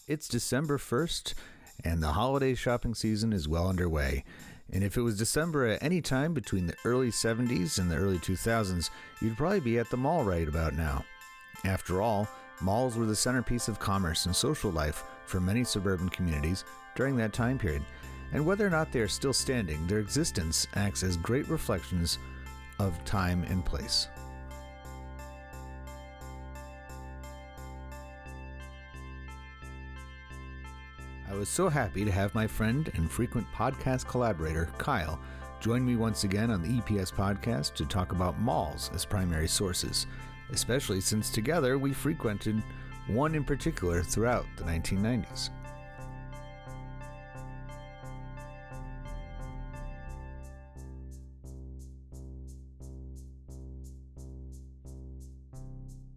It's December 1st, and the holiday shopping season is well underway. And if it was December at any time between the early 70s and the early 2000s, you'd probably be at the mall right about now. After all, malls were the centerpiece of commerce and social life for many suburban communities during that time period. And whether or not they are still standing, their existence acts as great reflections of time and place. I was so happy to have my friend and frequent podcast collaborator, Kyle, join me once again on the EPS podcast to talk about malls as primary sources, especially since together we frequented one in particular throughout the 1990s.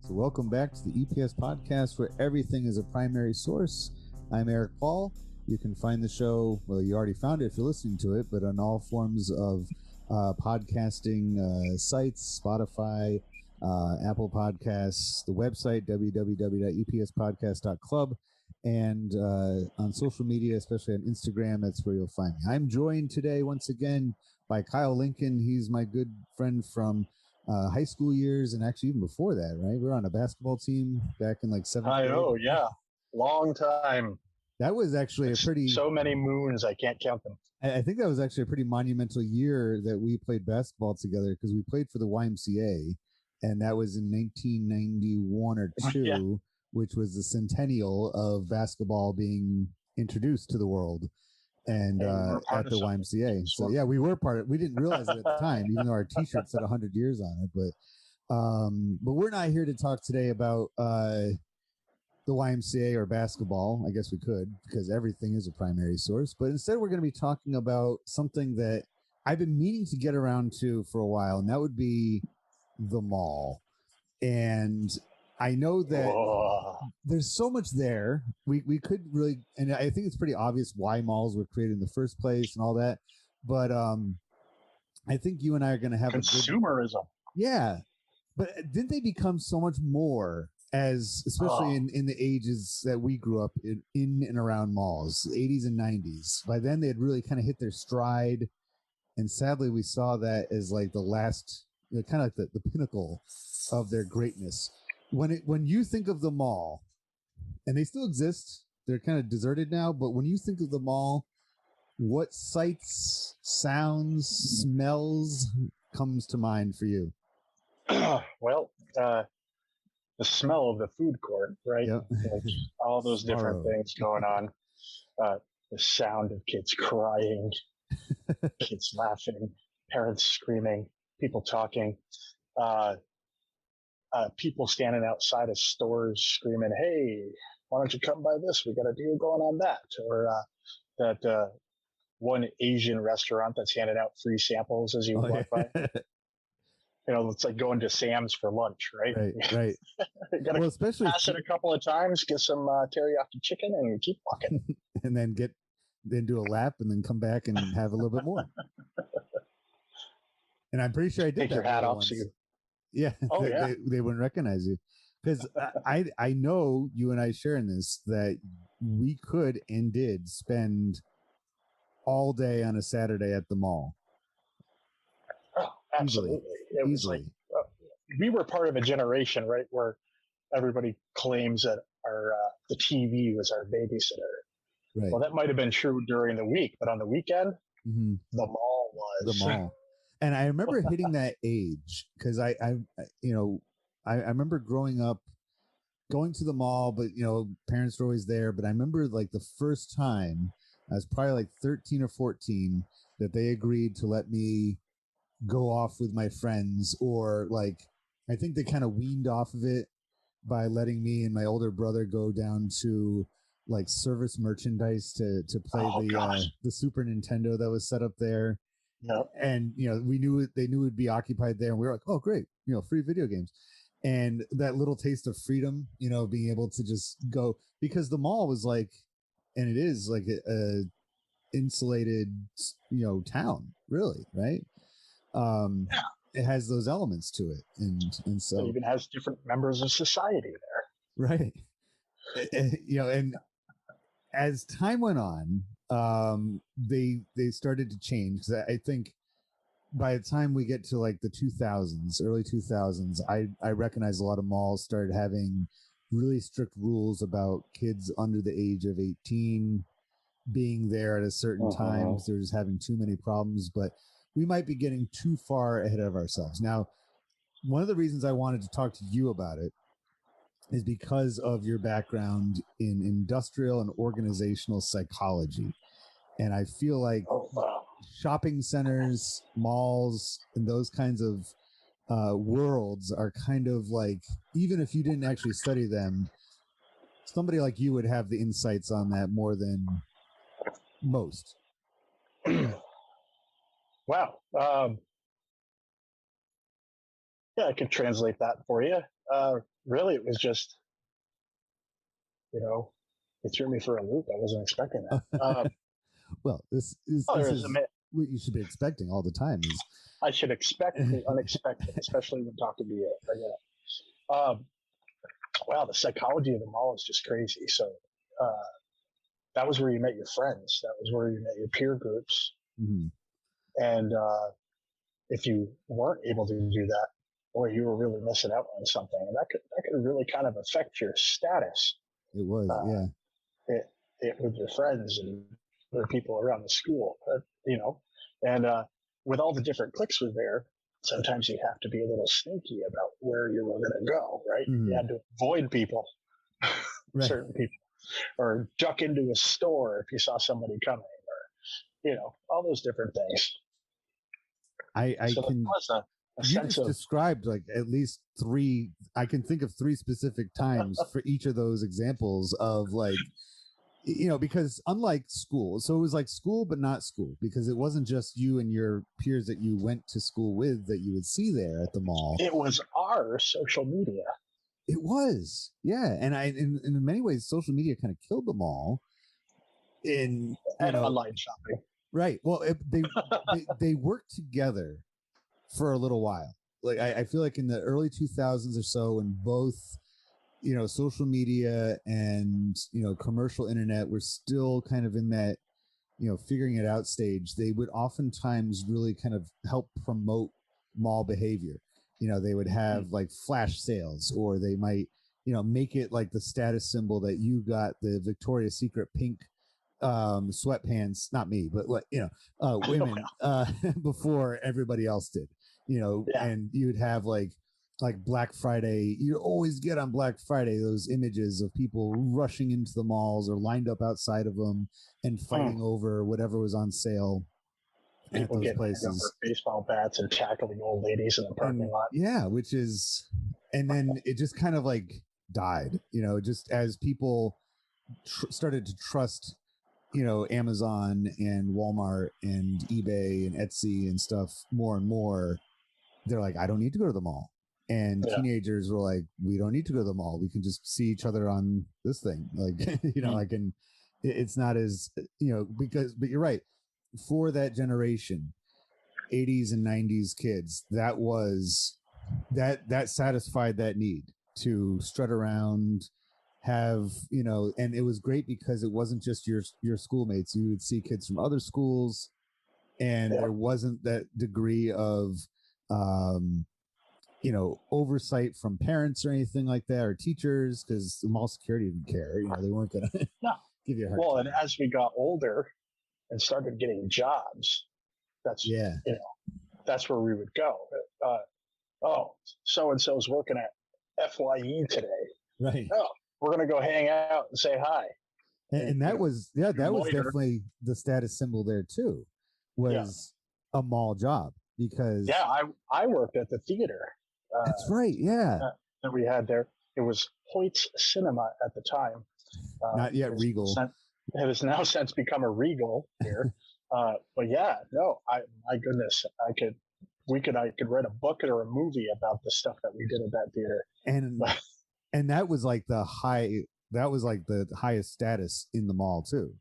So welcome back to the EPS podcast where everything is a primary source. I'm Eric Paul. You can find the show, well, you already found it if you're listening to it, but on all forms of podcasting sites, Spotify, Apple Podcasts, the website, www.epspodcast.club, and on social media, especially on Instagram, that's where you'll find me. I'm joined today once again by Kyle Lincoln. He's my good friend from high school years, and actually even before that, right? We were on a basketball team back in like seventh grade. I know, yeah. Long time. That was actually so many moons, I can't count them. I think that was actually a pretty monumental year that we played basketball together because we played for the YMCA, and that was in 1991 or 2, yeah, which was the centennial of basketball being introduced to the world, and at the YMCA. So yeah, we were part of it. We didn't realize it at the time, even though our T-shirt said 100 years on it. But we're not here to talk today about the YMCA or basketball. I guess we could, because everything is a primary source. But instead, we're going to be talking about something that I've been meaning to get around to for a while, and that would be the mall. And I know that there's so much there. We could really, and I think it's pretty obvious why malls were created in the first place and all that. But I think you and I are going to have consumerism. Yeah, but didn't they become so much more? Especially in the ages that we grew up in and around malls, the 80s and 90s. By then, they had really kind of hit their stride. And sadly, we saw that as like the last, kind of like the pinnacle of their greatness. When you think of the mall, and they still exist, they're kind of deserted now, but when you think of the mall, what sights, sounds, smells comes to mind for you? Well, the smell of the food court, right? Yep. Like all those different things going on. The sound of kids crying, kids laughing, parents screaming, people talking, people standing outside of stores screaming, "Hey, why don't you come buy this? We got a deal going on that." Or that one Asian restaurant that's handing out free samples as you walk by. It's like going to Sam's for lunch, right? Right. Gotta especially pass it a couple of times, get some teriyaki chicken, and keep walking. And then do a lap, and then come back and have a little bit more. And I'm pretty sure I did take that. Your hat off, so you... Yeah. Oh, yeah. They wouldn't recognize you, because I know you and I share in this that we could and did spend all day on a Saturday at the mall. Oh, absolutely. It was like we were part of a generation, right, where everybody claims that the TV was our babysitter. Right. Well, that might have been true during the week, but on the weekend, the mall was. The mall. And I remember hitting that age because I remember growing up, going to the mall, but parents were always there. But I remember like the first time I was probably like 13 or 14 that they agreed to let me go off with my friends, or like I think they kind of weaned off of it by letting me and my older brother go down to like service merchandise to play the Super Nintendo that was set up there. Yep. And they knew it'd be occupied there, and we were like, oh great, free video games. And that little taste of freedom, being able to just go, because the mall was like, and it is like a insulated town, really, right? It has those elements to it, and so it even has different members of society there, right? And as time went on, they started to change. 'Cause I think by the time we get to like the 2000s, early 2000s, I recognize a lot of malls started having really strict rules about kids under the age of 18 being there at a certain time because they're just having too many problems. But we might be getting too far ahead of ourselves. Now, one of the reasons I wanted to talk to you about it is because of your background in industrial and organizational psychology. And I feel like shopping centers, malls, and those kinds of worlds are kind of like, even if you didn't actually study them, somebody like you would have the insights on that more than most. Wow. Yeah, I could translate that for you. Really, it was just, you threw me for a loop. I wasn't expecting that. Well, this is what you should be expecting all the time. I should expect the unexpected, especially when talking to you. Wow, the psychology of the mall is just crazy. So that was where you met your friends. That was where you met your peer groups. Mm-hmm. And if you weren't able to do that, boy, you were really missing out on something. And that could really kind of affect your status. It was, yeah. It with your friends and other people around the school, and with all the different cliques were there, sometimes you have to be a little sneaky about where you were going to go, right? Mm-hmm. You had to avoid people, right. certain people, or duck into a store if you saw somebody coming, or, all those different things. You just described like at least three. I can think of three specific times for each of those examples of like, because unlike school, so it was like school, but not school, because it wasn't just you and your peers that you went to school with that you would see there at the mall. It was our social media. It was, yeah. And in many ways, social media kind of killed the mall and online shopping. Right. Well, they worked together for a little while. Like I feel like in the early 2000s or so, when both, social media and, commercial internet were still kind of in that, figuring it out stage, they would oftentimes really kind of help promote mall behavior. They would have like flash sales, or they might, make it like the status symbol that you got the Victoria's Secret pink sweatpants, not me, but women before everybody else did, and you'd have like Black Friday. You always get on Black Friday those images of people rushing into the malls or lined up outside of them and fighting over whatever was on sale at those places. Baseball bats and tackling old ladies in the parking lot. Yeah, and then it just kind of like died, just as people started to trust, Amazon and Walmart and eBay and Etsy and stuff more and more. They're like, I don't need to go to the mall. And teenagers were like, we don't need to go to the mall. We can just see each other on this thing. Like, it's not as, but you're right. For that generation, 80s and 90s kids, that satisfied that need to strut around, have, and it was great because it wasn't just your schoolmates. You would see kids from other schools, and there wasn't that degree of, oversight from parents or anything like that, or teachers, because the mall security didn't care. They weren't going to give you a hard time. And as we got older and started getting jobs, that's where we would go. So-and-so's working at FYE today. Right. Oh, we're going to go hang out and say hi. And that was definitely the status symbol there too, was a mall job, because I worked at the theater. That's right. Yeah. That we had there. It was Hoyt's Cinema at the time. Not yet Regal. It has now since become a Regal here. But my goodness, I could write a book or a movie about the stuff that we did at that theater. And that was like the highest status in the mall too.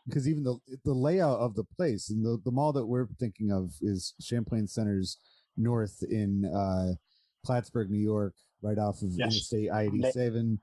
Because even the layout of the place, and the mall that we're thinking of is Champlain Centers North in Plattsburgh, New York, right off of Interstate I-87.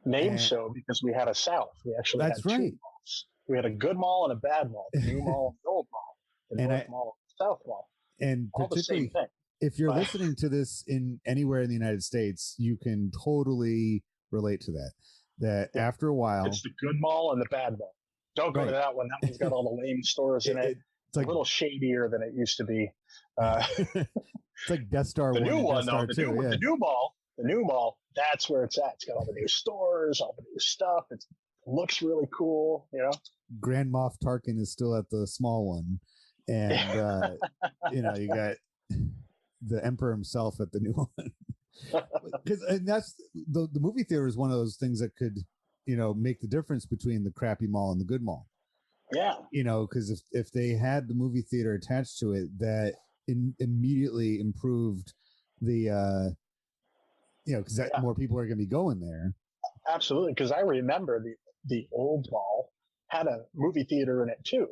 Named so because we had a south. We actually That's had two right. malls. We had a good mall and a bad mall. The new mall and the old mall. The north mall and the south mall. And all the same particularly, thing. if you're listening to this in anywhere in the United States, you can totally relate to that. That after a while, it's the good mall and the bad mall. Don't go to that one. That one's got all the lame stores in it. It's like, a little shadier than it used to be. It's like Death Star the 1 new and one, Death Star though, 2. the new mall, that's where it's at. It's got all the new stores, all the new stuff. It looks really cool, you know. Grand Moff Tarkin is still at the small one, and you know, you got the Emperor himself at the new one. And that's the movie theater is one of those things that could, you know, make the difference between the crappy mall and the good mall. Yeah, you know, because if they had the movie theater attached to it, that immediately improved the you know, because more people are going to be going there. Absolutely, because I remember the old mall had a movie theater in it too.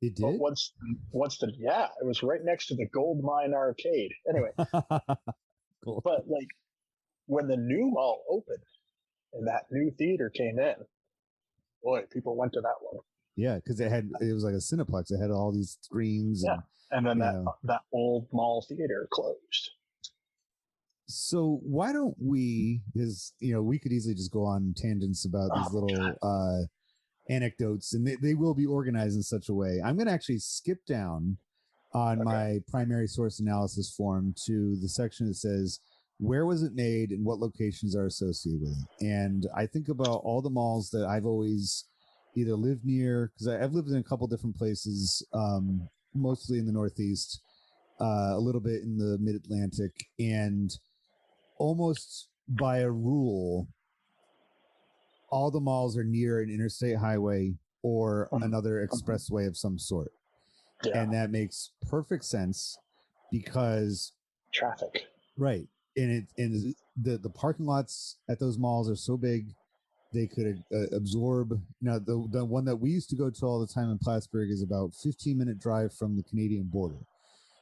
It did. But once it was right next to the Gold Mine Arcade. Anyway, cool. But like when the new mall opened and that new theater came in, boy, people went to that one. Yeah, because it was like a Cineplex. It had all these screens. Yeah, and then that old mall theater closed. So why don't we? Because you know, we could easily just go on tangents about these little anecdotes, and they will be organized in such a way. I'm going to actually skip down on my primary source analysis form to the section that says where was it made and what locations are associated with it. And I think about all the malls that I've always either lived near, because I've lived in a couple different places, mostly in the Northeast, a little bit in the Mid-Atlantic, and almost by a rule, all the malls are near an interstate highway or another expressway of some sort. Yeah. And that makes perfect sense because traffic. Right. And the parking lots at those malls are so big, they could absorb. Now, the one that we used to go to all the time in Plattsburgh is about 15-minute drive from the Canadian border.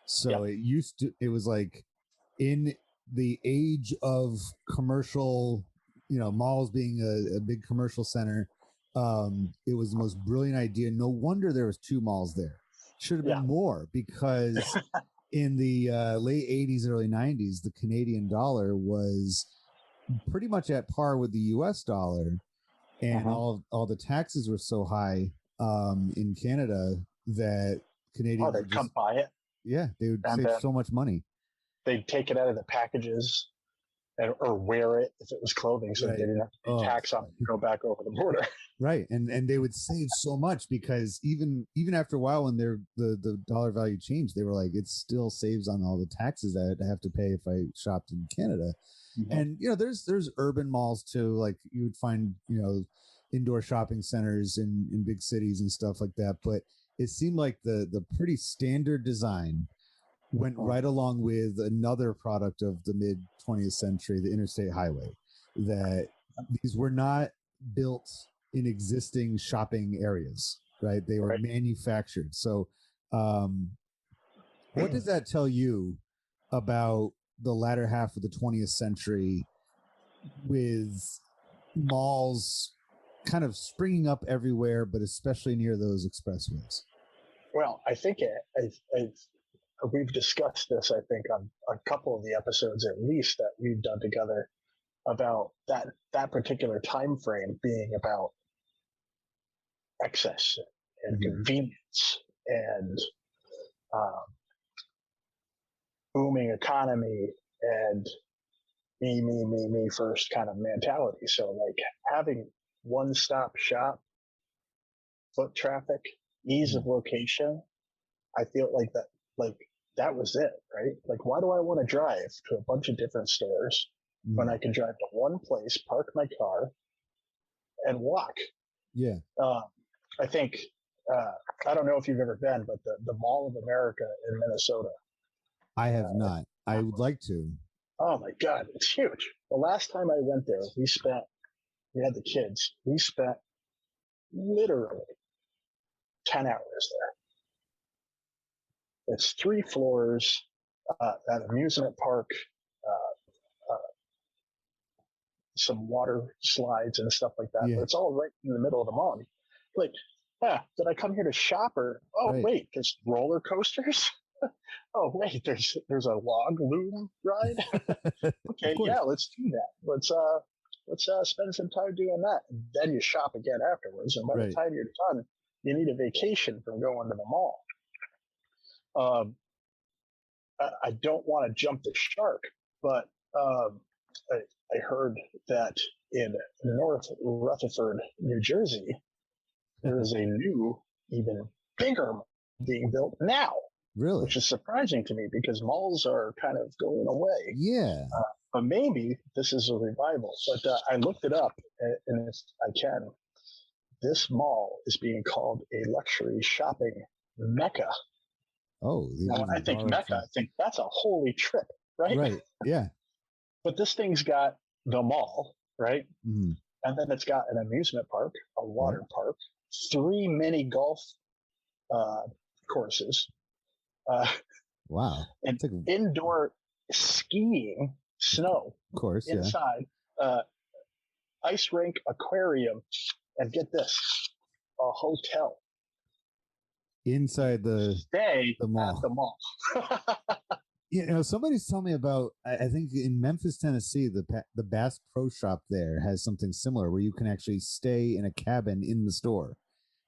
So it was like in the age of commercial, you know, malls being a big commercial center, it was the most brilliant idea. No wonder there was 2 malls there. Should have been more, because in the late 80s, early 90s, the Canadian dollar was pretty much at par with the US dollar, and all the taxes were so high in Canada that Canadians they'd come buy it. Yeah, they would save so much money. They'd take it out of the packages or wear it if it was clothing, so they didn't have to pay tax on it and go back over the border. Right, and they would save so much, because even after a while, when the dollar value changed, they were like, it still saves on all the taxes that I have to pay if I shopped in Canada. Mm-hmm. And you know, there's urban malls too, like you would find, you know, indoor shopping centers in big cities and stuff like that. But it seemed like the pretty standard design went right along with another product of the mid 20th century, the interstate highway, that these were not built in existing shopping areas, right? They were manufactured. So what does that tell you about the latter half of the 20th century, with malls kind of springing up everywhere, but especially near those expressways? Well, I think we've discussed this, I think, on a couple of the episodes at least that we've done together, about that particular time frame being about excess and convenience and booming economy and me first kind of mentality. So like having one-stop shop, foot traffic, ease of location, I feel like that was it, right? Like, why do I want to drive to a bunch of different stores when I can drive to one place, park my car, and walk? Yeah. I think, I don't know if you've ever been, but the Mall of America in Minnesota. I have not. I would like to. Oh my God, it's huge. The last time I went there, we had the kids. We spent literally 10 hours there. It's 3 floors, an amusement park, some water slides and stuff like that. Yeah. But it's all right in the middle of the mall. Like, did I come here to shop or? Oh Right. wait, there's roller coasters. Oh wait, there's a log loom ride. Okay, course. yeah, let's do that. Let's spend some time doing that. And then you shop again afterwards, and by Right. the time you're done, you need a vacation from going to the mall. I don't want to jump the shark, but I heard that in North Rutherford, New Jersey, there is a new, even bigger mall being built now, Really? which is surprising to me because malls are kind of going away. Yeah. But maybe this is a revival. But I looked it up, and if I can, this mall is being called a luxury shopping mecca. Oh, Now, when I think mecca, I think that's a holy trip, right? Right. Yeah. But this thing's got the mall, right? Mm-hmm. And then it's got an amusement park, a water park, 3 mini golf courses, Wow. and indoor skiing, snow, of course, inside, ice rink, aquarium, and get this, a hotel inside the mall. At the mall. You know, somebody's telling me about. I think in Memphis, Tennessee, the Bass Pro Shop there has something similar where you can actually stay in a cabin in the store.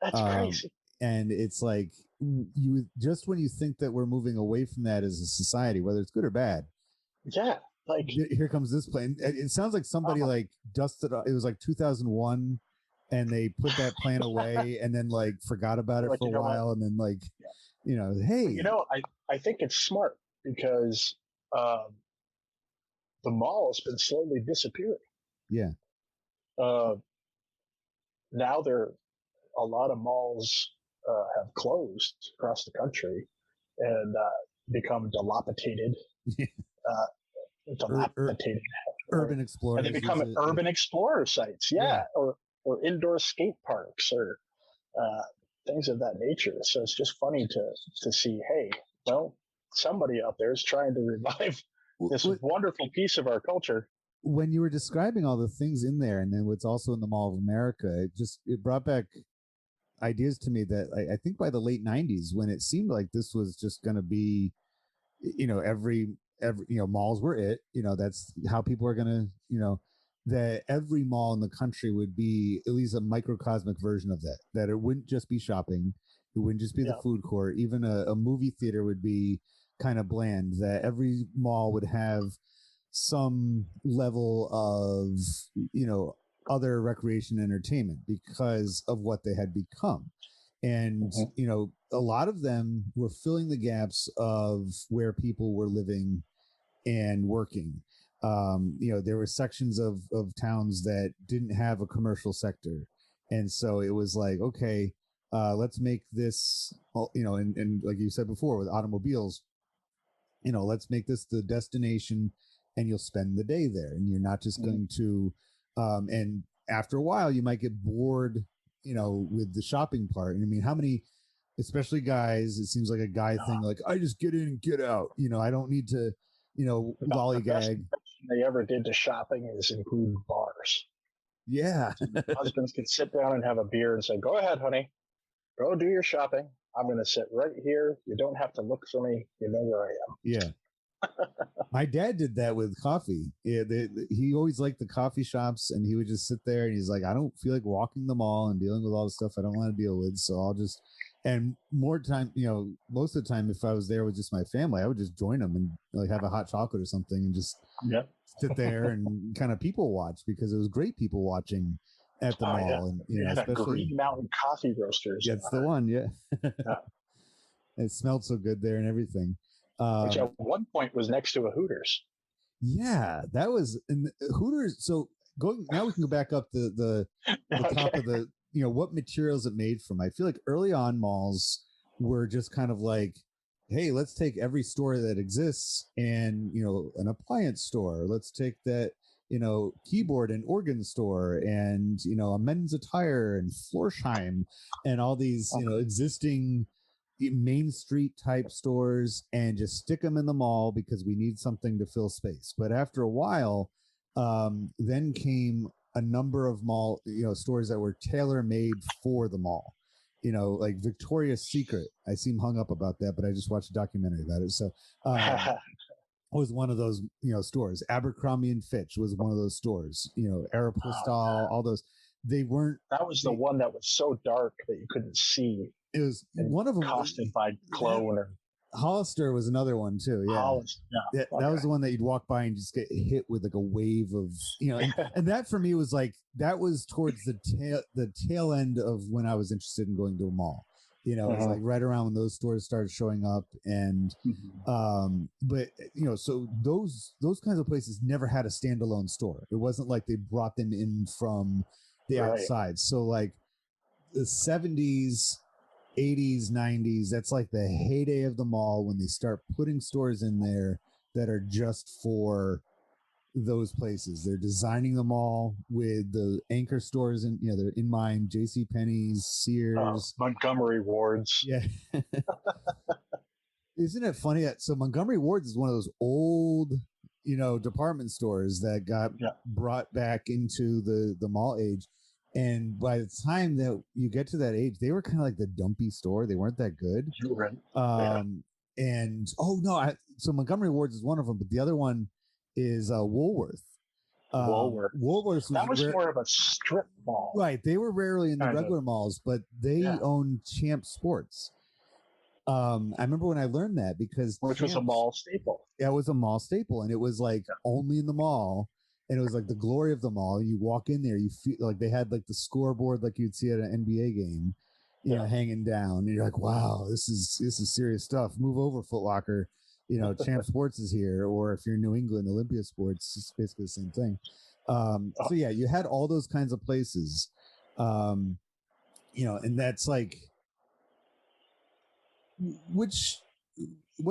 That's crazy. And it's like you just when you think that we're moving away from that as a society, whether it's good or bad. Yeah, like here comes this plane. It sounds like somebody like dusted. It was like 2001, and they put that plan away, and then like forgot about it for a while, and then like, hey, I think it's smart because the mall has been slowly disappearing. Yeah. Now a lot of malls have closed across the country and become dilapidated. Urban explorers. And they become urban explorer sites. Yeah. Or indoor skate parks or things of that nature. So it's just funny to see, hey, well, somebody out there is trying to revive this wonderful piece of our culture. When you were describing all the things in there and then what's also in the Mall of America, it brought back ideas to me that I think by the late 90s, when it seemed like this was just going to be, every malls were it, that's how people are going to, that every mall in the country would be at least a microcosmic version of that it wouldn't just be shopping. It wouldn't just be the food court. Even a movie theater would be kind of bland, that every mall would have some level of, other recreation entertainment because of what they had become. And, a lot of them were filling the gaps of where people were living and working. There were sections of towns that didn't have a commercial sector. And so it was like, okay, let's make this, and like you said before with automobiles, let's make this the destination and you'll spend the day there and you're not just going to, and after a while you might get bored, with the shopping part. And I mean, how many, especially guys, it seems like a guy thing, like I just get in and get out, I don't need to, lollygag. The best thing they ever did to shopping is include bars. Yeah. Husbands can sit down and have a beer and say, go ahead, honey, go do your shopping. I'm going to sit right here. You don't have to look for me. You know where I am. Yeah. My dad did that with coffee. Yeah, he always liked the coffee shops, and he would just sit there and he's like, I don't feel like walking the mall and dealing with all the stuff I don't want to deal with. So I'll just, and more time, most of the time, if I was there with just my family, I would just join them and like have a hot chocolate or something and just sit there and kind of people watch, because it was great people watching at the mall. Yeah. And, especially Green Mountain Coffee Roasters. That's the one. Yeah. It smelled so good there and everything. Which at one point was next to a Hooters. Yeah, that was in Hooters. So now we can go back up the top of the, what materials it made from. I feel like early on malls were just kind of like, hey, let's take every store that exists and, an appliance store. Let's take that, keyboard and organ store and, a men's attire and Florsheim and all these, existing Main Street type stores and just stick them in the mall because we need something to fill space. But after a while, Then came a number of mall, stores that were tailor made for the mall. Like Victoria's Secret. I seem hung up about that, but I just watched a documentary about it. So was one of those, stores. Abercrombie and Fitch was one of those stores. Aeropostale, all those. They weren't. That was the one that was so dark that you couldn't see. It was one of them. Costed by clone or Hollister was another one too. Yeah, Hollister, that was the one that you'd walk by and just get hit with like a wave of, and that for me was like that was towards the tail end of when I was interested in going to a mall. It was like right around when those stores started showing up, and but so those kinds of places never had a standalone store. It wasn't like they brought them in from the outside. So like the 70s, 80s, 90s, that's like the heyday of the mall when they start putting stores in there that are just for those places. They're designing them all with the anchor stores and they're in mind. J.C. Penney's, Sears, Montgomery Ward's. Yeah. Isn't it funny that Montgomery Ward's is one of those old department stores that got brought back into the mall age, and by the time that you get to that age, they were kind of like the dumpy store. They weren't that good. And so Montgomery Ward's is one of them, but the other one is Woolworth. Woolworth that was more of a strip mall, right? They were rarely in the regular malls, but they owned Champ Sports. I remember when I learned that because which was a mall staple. Yeah, it was a mall staple, and it was like only in the mall, and it was like the glory of the mall. You walk in there, you feel like they had like the scoreboard like you'd see at an NBA game, hanging down, and you're like, wow, this is serious stuff. Move over, Foot Locker. Champ Sports is here, or if you're in New England, Olympia Sports, it's basically the same thing. So yeah, you had all those kinds of places, and that's like, what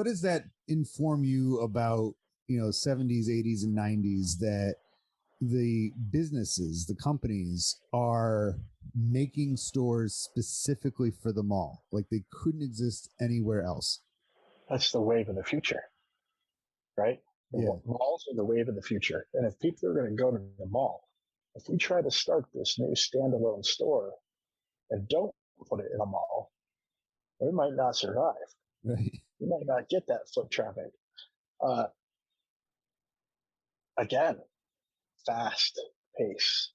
does that inform you about, 70s, 80s, and 90s that the businesses, the companies are making stores specifically for the mall? Like they couldn't exist anywhere else. That's the wave of the future, right? Malls are the wave of the future. And if people are going to go to the mall, if we try to start this new standalone store and don't put it in a mall, we might not survive. Right. We might not get that foot traffic. Again, fast pace,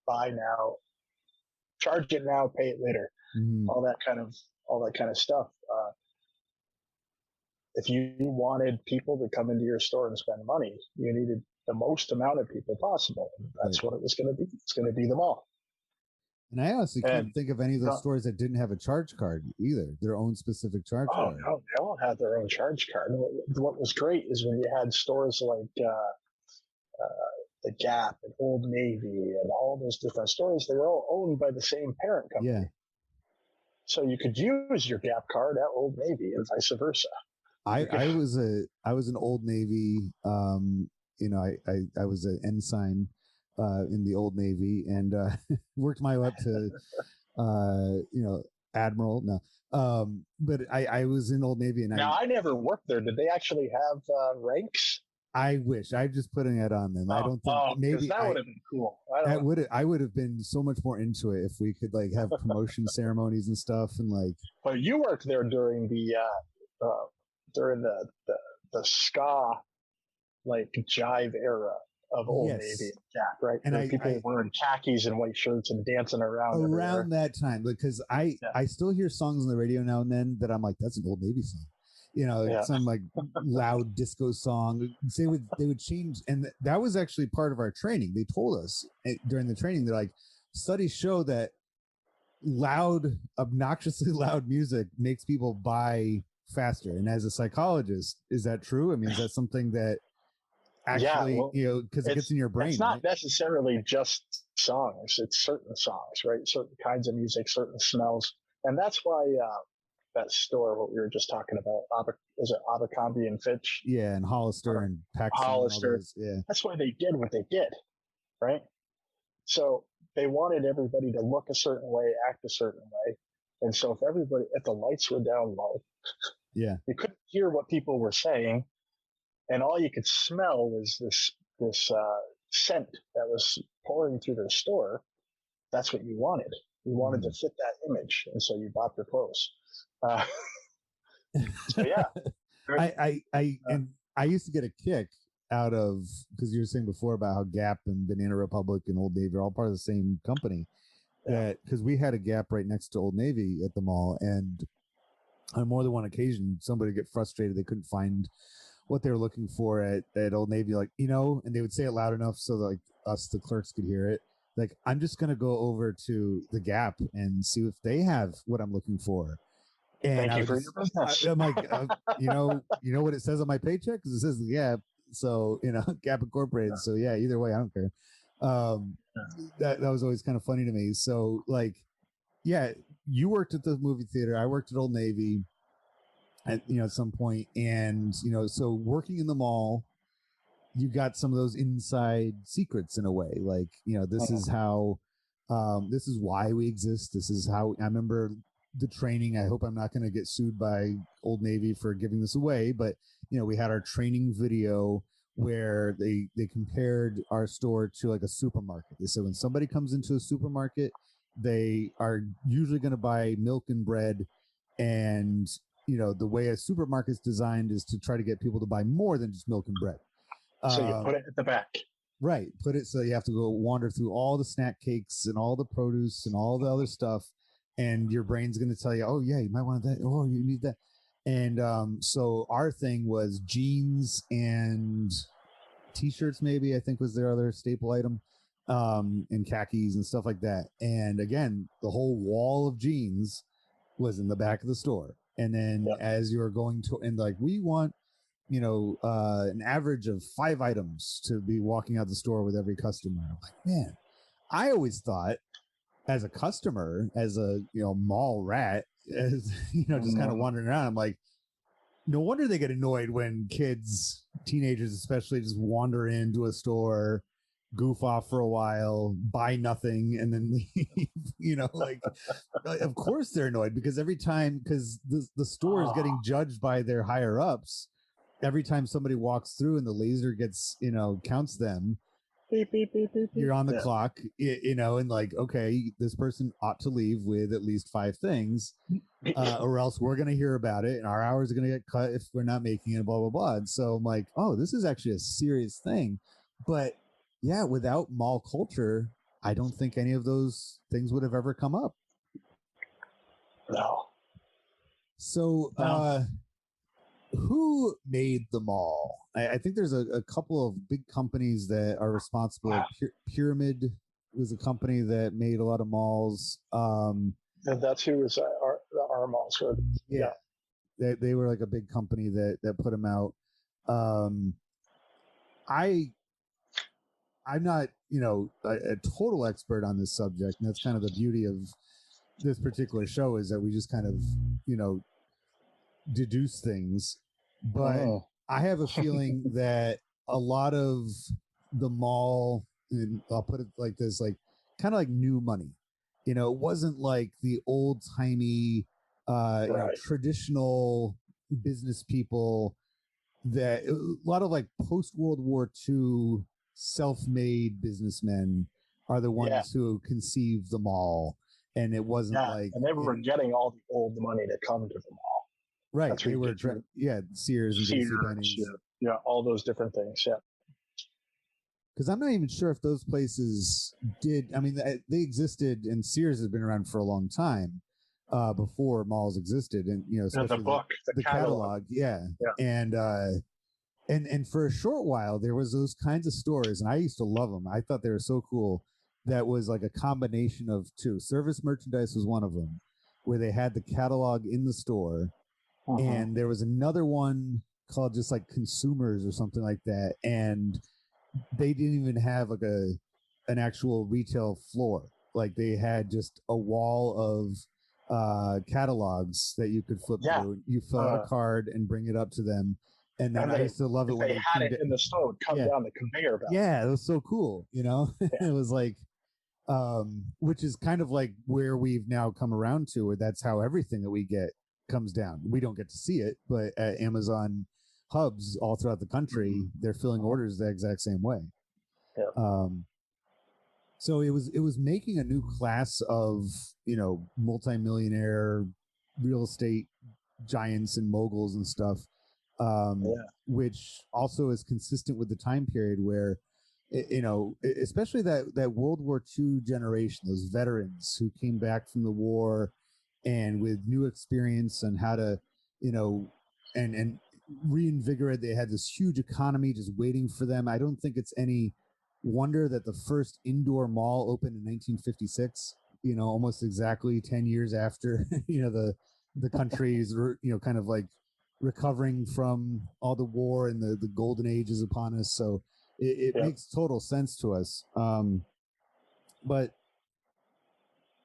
buy now, charge it now, pay it later, all that kind of stuff. If you wanted people to come into your store and spend money, you needed the most amount of people possible. That's what it was going to be. It's going to be the mall. And I honestly can't think of any of those stores that didn't have a charge card either, their own specific charge card. No, they all had their own charge card. What was great is when you had stores like the Gap and Old Navy and all those different stores, they were all owned by the same parent company. Yeah. So you could use your Gap card at Old Navy and vice versa. I was an Old Navy, I was an ensign in the Old Navy, and worked my way up to Admiral. No, but I was in Old Navy, and I never worked there. Did they actually have ranks? I wish. I'm just putting it on them. I don't think maybe that would have been cool. I would have been so much more into it if we could like have promotion ceremonies and stuff, and like. But you worked there during the ska like jive era of Old Navy and Gap, right? And people wearing khakis and white shirts and dancing around that time, because I still hear songs on the radio now and then that I'm like, that's an Old Navy song, some like loud disco song. They would change, and that was actually part of our training. They told us during the training, they're like, studies show that obnoxiously loud music makes people buy faster. And as a psychologist, is that true? I mean, is that something that actually, because it gets in your brain? It's not necessarily just songs. It's certain songs, right? Certain kinds of music, certain smells. And that's why that store, what we were just talking about, is it Abercrombie and Fitch? Yeah, and Hollister and Paxson. Hollister. That's why they did what they did, right? So they wanted everybody to look a certain way, act a certain way. And so if the lights were down low, you couldn't hear what people were saying, and all you could smell was this this scent that was pouring through their store, that's what you wanted. You wanted to fit that image, and so you bought their clothes. So yeah, and I used to get a kick out of, because you were saying before about how Gap and Banana Republic and Old Navy are all part of the same company. That because we had a Gap right next to Old Navy at the mall, and on more than one occasion, somebody would get frustrated they couldn't find what they were looking for at Old Navy, like, and they would say it loud enough so that, like, us, the clerks, could hear it. Like, I'm just gonna go over to the Gap and see if they have what I'm looking for. And thank you for your business. I'm like, you know what it says on my paycheck? Because it says the Gap, so Gap Incorporated. So yeah, either way, I don't care. That was always kind of funny to me. So, like, yeah, you worked at the movie theater. I worked at Old Navy at some point, and so working in the mall, you got some of those inside secrets in a way. Like, this is how, this is why we exist. This is how I remember the training. I hope I'm not going to get sued by Old Navy for giving this away, but we had our training video where they compared our store to like a supermarket. They said when somebody comes into a supermarket, they are usually going to buy milk and bread, and the way a supermarket's designed is to try to get people to buy more than just milk and bread. So you put it at the back. Right. Put it so you have to go wander through all the snack cakes and all the produce and all the other stuff, and your brain's going to tell you, oh yeah, you might want that, oh you need that. And so our thing was jeans and t-shirts, maybe, I think was their other staple item, and khakis and stuff like that. And again, the whole wall of jeans was in the back of the store. And then as you're going to, and like, we want, an average of 5 items to be walking out the store with every customer. I'm like, man, I always thought as a customer, as a, mall rat, as, just kind of wandering around, I'm like, no wonder they get annoyed when kids, teenagers especially, just wander into a store, goof off for a while, buy nothing, and then leave. Like, of course they're annoyed, because every time, because the store is getting judged by their higher ups. Every time somebody walks through and the laser gets, counts them, beep, beep, beep, beep, you're on the clock, and like, okay, this person ought to leave with at least 5 things, or else we're going to hear about it and our hours are going to get cut if we're not making it, blah, blah, blah. And so I'm like, oh, this is actually a serious thing. But yeah, without mall culture, I don't think any of those things would have ever come up. No. So, who made the mall? I think there's a couple of big companies that are responsible. Pyramid was a company that made a lot of malls. And that's who was our malls were. Yeah. They were like a big company that put them out. I'm not, a total expert on this subject, and that's kind of the beauty of this particular show, is that we just kind of, deduce things. But I have a feeling that a lot of the mall, and I'll put it like this, like kind of like new money, it wasn't like the old timey, traditional business people, that a lot of like post World War II self-made businessmen are the ones who conceived the mall. And it wasn't like, and they were getting all the old money to come to the mall. Right. That's they were, Sears and JCPenney's. Yeah, all those different things. Yeah. Because I'm not even sure if those places did. I mean, they existed, and Sears has been around for a long time, before malls existed, and especially the catalog. Yeah. And for a short while there was those kinds of stores, and I used to love them. I thought they were so cool. That was like a combination of 2. Service merchandise was one of them, where they had the catalog in the store. And there was another one called just like Consumers or something like that, and they didn't even have like an actual retail floor. Like, they had just a wall of catalogs that you could flip through. You fill out a card and bring it up to them, and then I used to love it when they had it in the store, would come down the conveyor belt. Yeah, it was so cool. It was like, which is kind of like where we've now come around to, where that's how everything that we get comes down. We don't get to see it, but at Amazon hubs all throughout the country, they're filling orders the exact same way. Yeah. So it was making a new class of, multimillionaire real estate giants and moguls and stuff, which also is consistent with the time period where, especially that World War II generation, those veterans who came back from the war and with new experience on how to, and reinvigorate. They had this huge economy just waiting for them. I don't think it's any wonder that the first indoor mall opened in 1956, almost exactly 10 years after, the country's, kind of like recovering from all the war and the golden age is upon us. So it makes total sense to us. But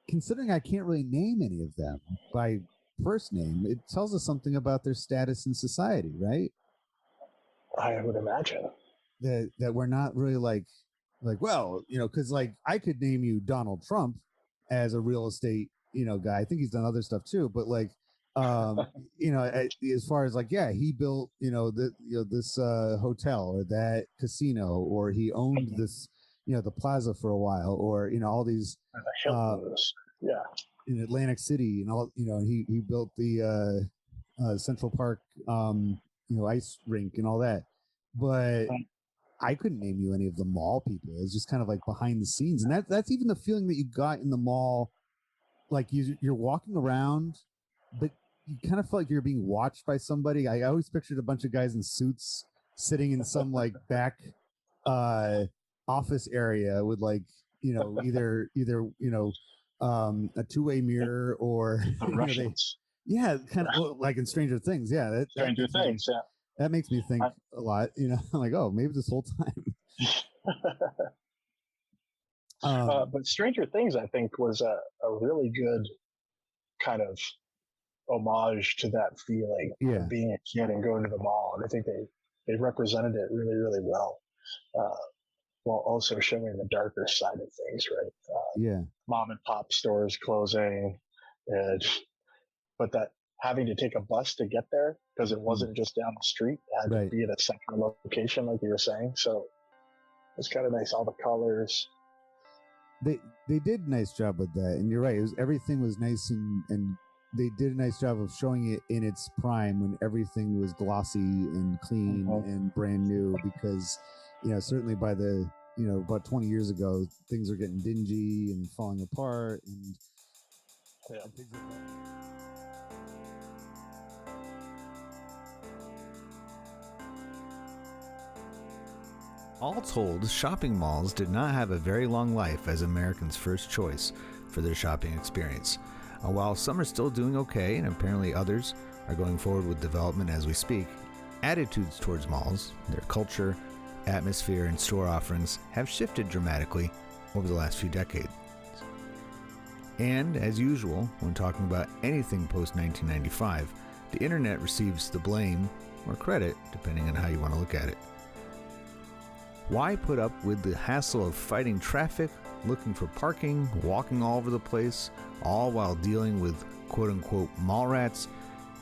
considering I can't really name any of them by first name, it tells us something about their status in society, right? I would imagine that we're not really like, well, because like I could name you Donald Trump as a real estate, guy. I think he's done other stuff too, but like, as far as like, yeah, he built, this hotel or that casino, or he owned this, the plaza for a while, or all these, in Atlantic City, and all, he built the Central Park, ice rink and all that, but I couldn't name you any of the mall people. It's just kind of like behind the scenes, and that's even the feeling that you got in the mall. Like you're walking around, but you kind of felt like you're being watched by somebody. I always pictured a bunch of guys in suits sitting in some like back office area with like, either a two-way mirror or Russians. Kind of like in Stranger Things. Yeah, Stranger Things. Yeah, that makes me think a lot. I'm like, oh, maybe this whole time. But Stranger Things, I think, was a really good kind of homage to that feeling of being a kid and going to the mall. And I think they represented it really, really well, while also showing the darker side of things, right? Mom and pop stores closing, but that having to take a bus to get there because it wasn't just down the street, it had to be at a central location, like you were saying. So it's kind of nice, all the colors. They did a nice job with that, and you're right. Everything was nice, and they did a nice job of showing it in its prime when everything was glossy and clean and brand new. Because certainly by the about 20 years ago, things are getting dingy and falling apart, and things like that. All told, shopping malls did not have a very long life as Americans' first choice for their shopping experience. While some are still doing okay, and apparently others are going forward with development as we speak, attitudes towards malls, their culture, atmosphere, and store offerings have shifted dramatically over the last few decades. And, as usual, when talking about anything post-1995, the internet receives the blame or credit, depending on how you want to look at it. Why put up with the hassle of fighting traffic, looking for parking, walking all over the place, all while dealing with quote-unquote mall rats,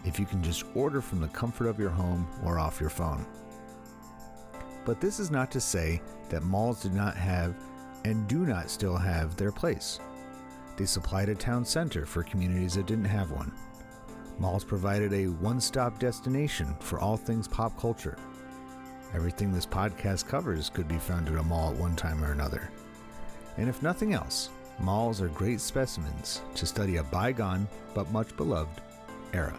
if you can just order from the comfort of your home or off your phone? But this is not to say that malls did not have and do not still have their place. They supplied a town center for communities that didn't have one. Malls provided a one-stop destination for all things pop culture. Everything this podcast covers could be found at a mall at one time or another. And if nothing else, malls are great specimens to study a bygone but much beloved era.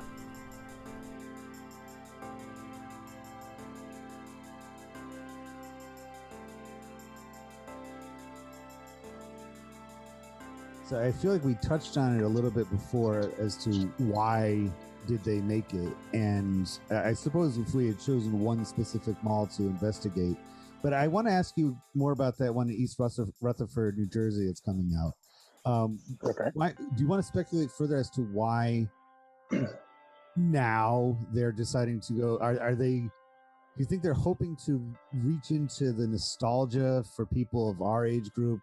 So I feel like we touched on it a little bit before as to why did they make it, and I suppose if we had chosen one specific mall to investigate, but I want to ask you more about that one in East Rutherford, New Jersey. It's coming out. Okay. Do you want to speculate further as to why now they're deciding to go? Are they? Do you think they're hoping to reach into the nostalgia for people of our age group?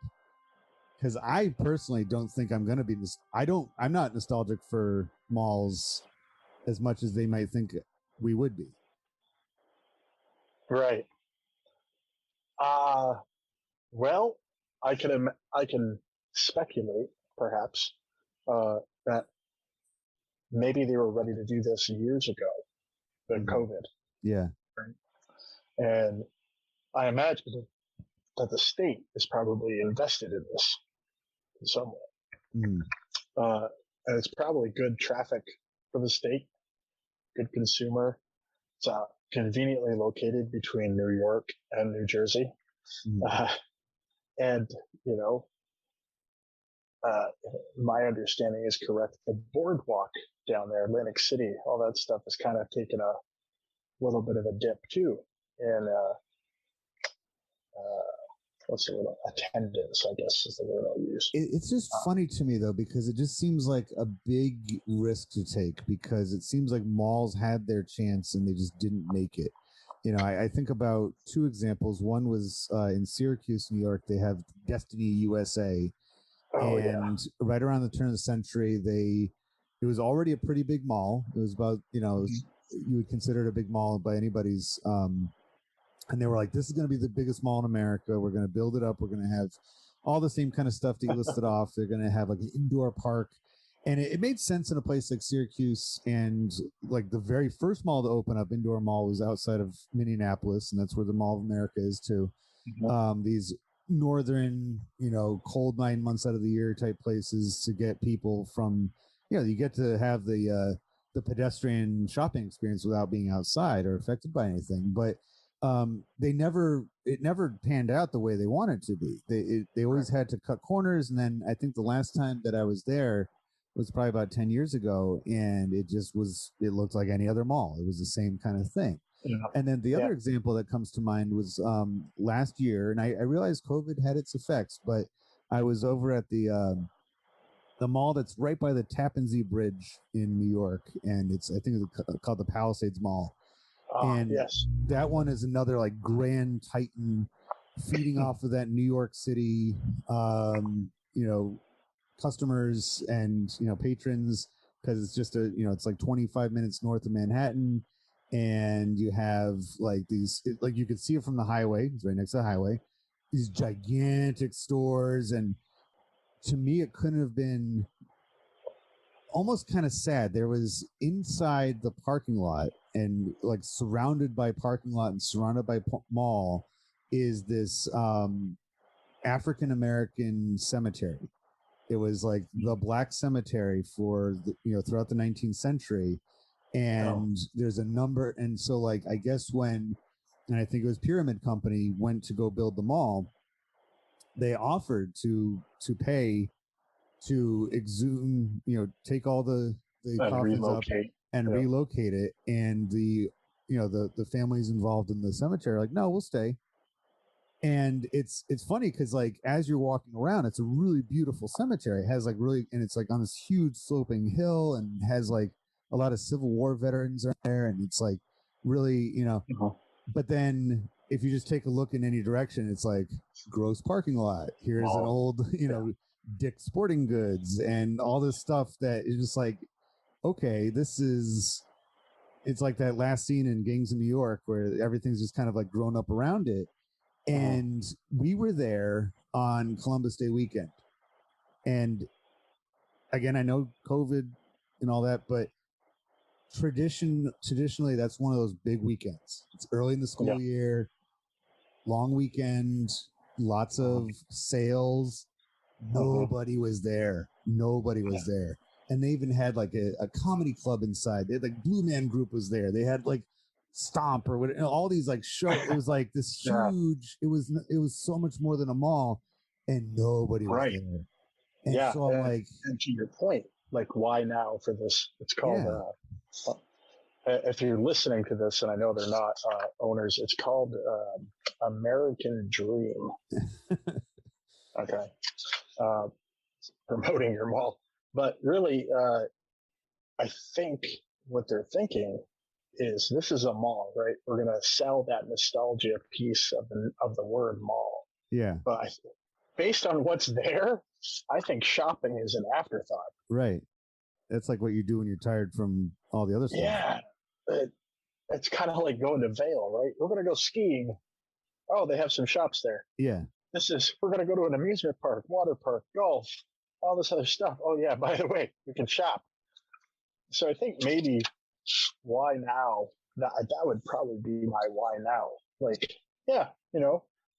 Because I personally don't think I'm going to be. I'm not nostalgic for malls as much as they might think we would be. Right. Well, I can speculate, perhaps, that maybe they were ready to do this years ago, the COVID, Yeah. right? And I imagine that the state is probably invested in this in some way. Mm. And it's probably good traffic for the state, good consumer. It's conveniently located between New York and New Jersey. Mm. And, you know, uh, my understanding is correct. The boardwalk down there, Atlantic City, all that stuff has kind of taken a little bit of a dip too. And what's the word? Attendance, I guess, is the word I'll use. It's just funny to me though, because it just seems like a big risk to take, because it seems like malls had their chance and they just didn't make it. You know, I think about two examples. One was in Syracuse, New York. They have Destiny USA, and right around the turn of the century, it was already a pretty big mall. It was about, you would consider it a big mall by anybody's. And they were like, this is going to be the biggest mall in America. We're going to build it up. We're going to have all the same kind of stuff that you listed off. They're going to have like an indoor park. And it made sense in a place like Syracuse. And like the very first mall to open up, indoor mall, was outside of Minneapolis. And that's where the Mall of America is too. Mm-hmm. These northern, cold 9 months out of the year type places to get people from, you get to have the pedestrian shopping experience without being outside or affected by anything. But it never panned out the way they wanted to be. They always had to cut corners. And then I think the last time that I was there was probably about 10 years ago. And it looked like any other mall. It was the same kind of thing. Yeah. And then the other example that comes to mind was last year. And I realized COVID had its effects, but I was over at the mall that's right by the Tappan Zee Bridge in New York. And I think it's called the Palisades Mall. And that one is another like grand titan feeding off of that New York City, customers and, patrons, because it's just it's like 25 minutes north of Manhattan. And you have like you could see it from the highway. It's right next to the highway, these gigantic stores. And to me, it couldn't have been almost kind of sad. There was inside the parking lot and like surrounded by parking lot and surrounded by mall is this African-American cemetery. It was like the black cemetery for throughout the 19th century. And there's a number. And so like, I guess and I think it was Pyramid Company went to go build the mall, they offered to pay to exhume, take all the coffins relocate. Up and relocate it. And the families involved in the cemetery are like, no, we'll stay. And it's funny because like as you're walking around, it's a really beautiful cemetery. It has like and it's like on this huge sloping hill and has like a lot of Civil War veterans are there, and it's like really, But then if you just take a look in any direction, it's like gross parking lot. Here's an old, Dick's Sporting Goods and all this stuff that is just like, okay, it's like that last scene in Gangs of New York where everything's just kind of like grown up around it. And we were there on Columbus Day weekend. And again, I know COVID and all that, but traditionally, that's one of those big weekends. It's early in the school year, long weekend, lots of sales. Nobody was there. And they even had like a comedy club inside. They had like Blue Man Group was there. They had like Stomp or whatever, all these like shows. It was like this huge. It was so much more than a mall, and nobody was there. And so I'm like, and to your point, like why now for this? It's called. If you're listening to this, and I know they're not owners, it's called American Dream. Okay. Promoting your mall. But really, I think what they're thinking is this is a mall, right? We're going to sell that nostalgia piece of the word mall. Yeah. But based on what's there, I think shopping is an afterthought. Right. That's like what you do when you're tired from all the other stuff. Yeah. it's kind of like going to Vail, right? We're going to go skiing. Oh, they have some shops there. Yeah. We're going to go to an amusement park, water park, golf, all this other stuff. Oh, yeah, by the way, we can shop. So I think maybe why now? That would probably be my why now. Like, yeah,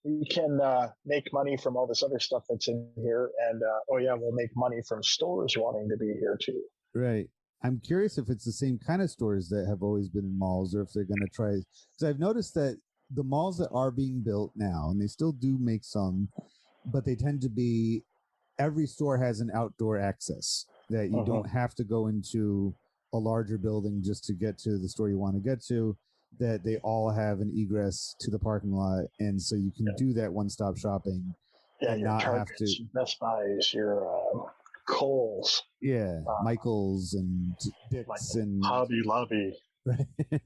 we can make money from all this other stuff that's in here. And, oh, yeah, we'll make money from stores wanting to be here, too. Right. I'm curious if it's the same kind of stores that have always been in malls or if they're going to try. Because I've noticed that the malls that are being built now, and they still do make some, but they tend to be every store has an outdoor access that you don't have to go into a larger building just to get to the store you want to get to, that they all have an egress to the parking lot. And so you can do that one-stop shopping and your not Targets, have to. your Best Buys, your Kohl's. Yeah, Michael's and Dick's and Hobby Lobby. Right.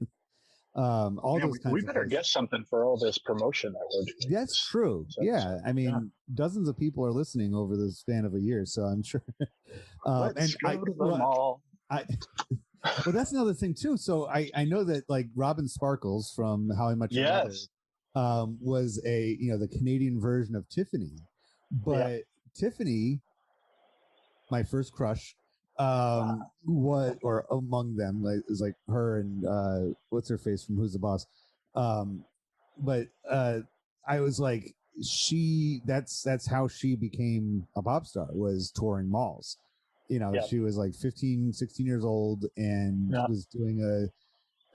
All those kinds we of better places. get something for all this promotion that we're doing. That's true. Yeah. I mean, dozens of people are listening over the span of a year, so I'm sure. Let's go to the mall. Well, that's another thing too. So I know that like Robin Sparkles from How I Met Your Mother was the Canadian version of Tiffany, but Tiffany, my first crush, or among them, like is like her and what's her face from Who's the Boss, but I was like, that's how she became a pop star, was touring malls. She was like 15, 16 years old and was doing a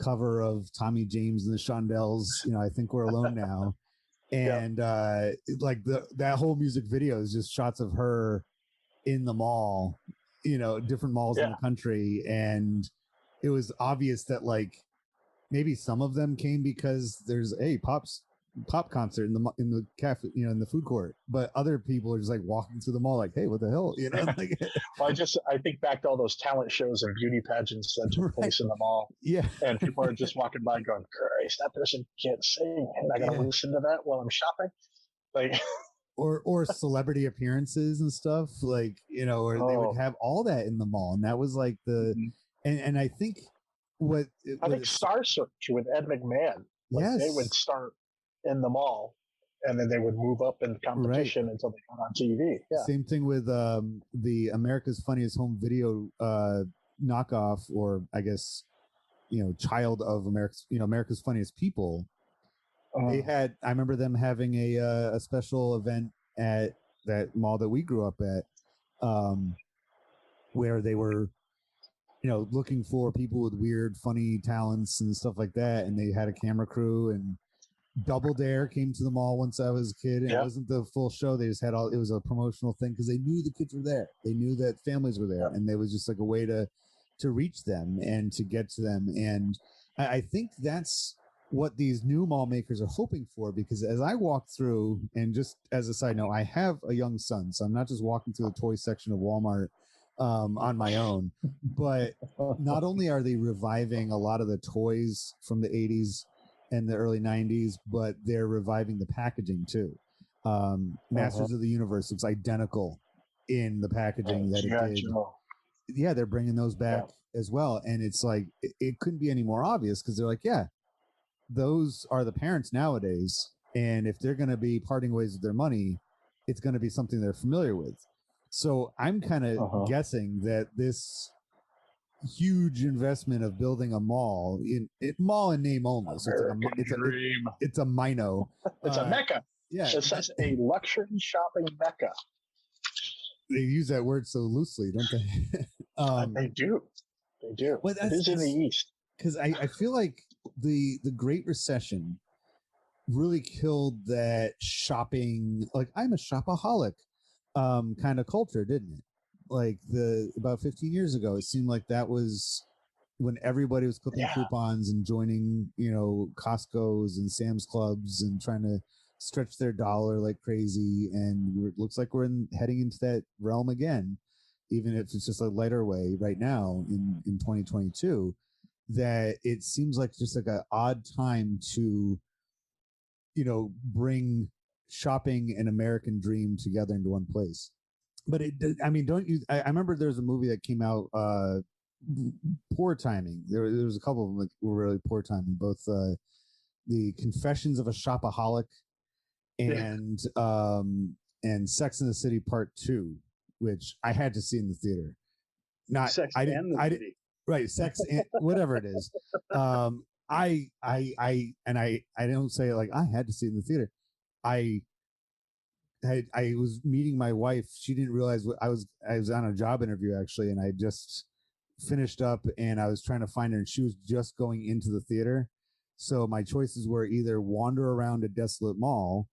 cover of Tommy James and the Shondells, I Think We're Alone Now. And like that whole music video is just shots of her in the mall, different malls in the country. And it was obvious that like maybe some of them came because there's a pop concert in the cafe, in the food court, but other people are just like walking through the mall like, hey, what the hell, like, well, I think back to all those talent shows and beauty pageants that took place in the mall, and people are just walking by going, Christ, that person can't sing and I gotta listen to that while I'm shopping, like or celebrity appearances and stuff, like or they would have all that in the mall, and that was like the and I think Star Search with Ed McMahon, they would start in the mall and then they would move up in competition until they got on TV. Same thing with the America's Funniest Home Video knockoff, or I guess child of America's Funniest People. I remember them having a special event at that mall that we grew up at, where they were looking for people with weird, funny talents and stuff like that. And they had a camera crew, and Double Dare came to the mall once I was a kid, and it wasn't the full show. They just had it was a promotional thing because they knew the kids were there. They knew that families were there, and there was just like a way to reach them and to get to them. And I think that's what these new mall makers are hoping for, because as I walk through, and just as a side note, I have a young son, so I'm not just walking through the toy section of Walmart on my own, but not only are they reviving a lot of the toys from the 80s and the early 90s, but they're reviving the packaging too. Masters of the Universe looks identical in the packaging that it did. Yeah, they're bringing those back as well, and it's like it couldn't be any more obvious, because they're like, those are the parents nowadays, and if they're going to be parting ways with their money, it's going to be something they're familiar with. So I'm kind of guessing that this huge investment of building a mall mall in name only, so it's a Mino. It's a mecca. Yeah, it's such a luxury shopping mecca. They use that word so loosely, don't they? They do. Well, it is in the East. Because I feel like the Great Recession really killed that shopping, like I'm a shopaholic kind of culture, didn't it? Like about 15 years ago, it seemed like that was when everybody was clipping coupons and joining, Costco's and Sam's Clubs and trying to stretch their dollar like crazy. And it looks like we're heading into that realm again, even if it's just a lighter way right now in 2022. That it seems like just like an odd time to, bring shopping and American dream together into one place. But I remember there's a movie that came out poor timing. There was a couple of them that were really poor timing. Both the Confessions of a Shopaholic and Sex and the City Part 2, which I had to see in the theater. Not Sex I and didn't the I City. didn't right sex and whatever it is. I don't say it like I had to see it in the theater. I was meeting my wife. She didn't realize what I was on a job interview actually, and I just finished up and I was trying to find her, and she was just going into the theater. So my choices were either wander around a desolate mall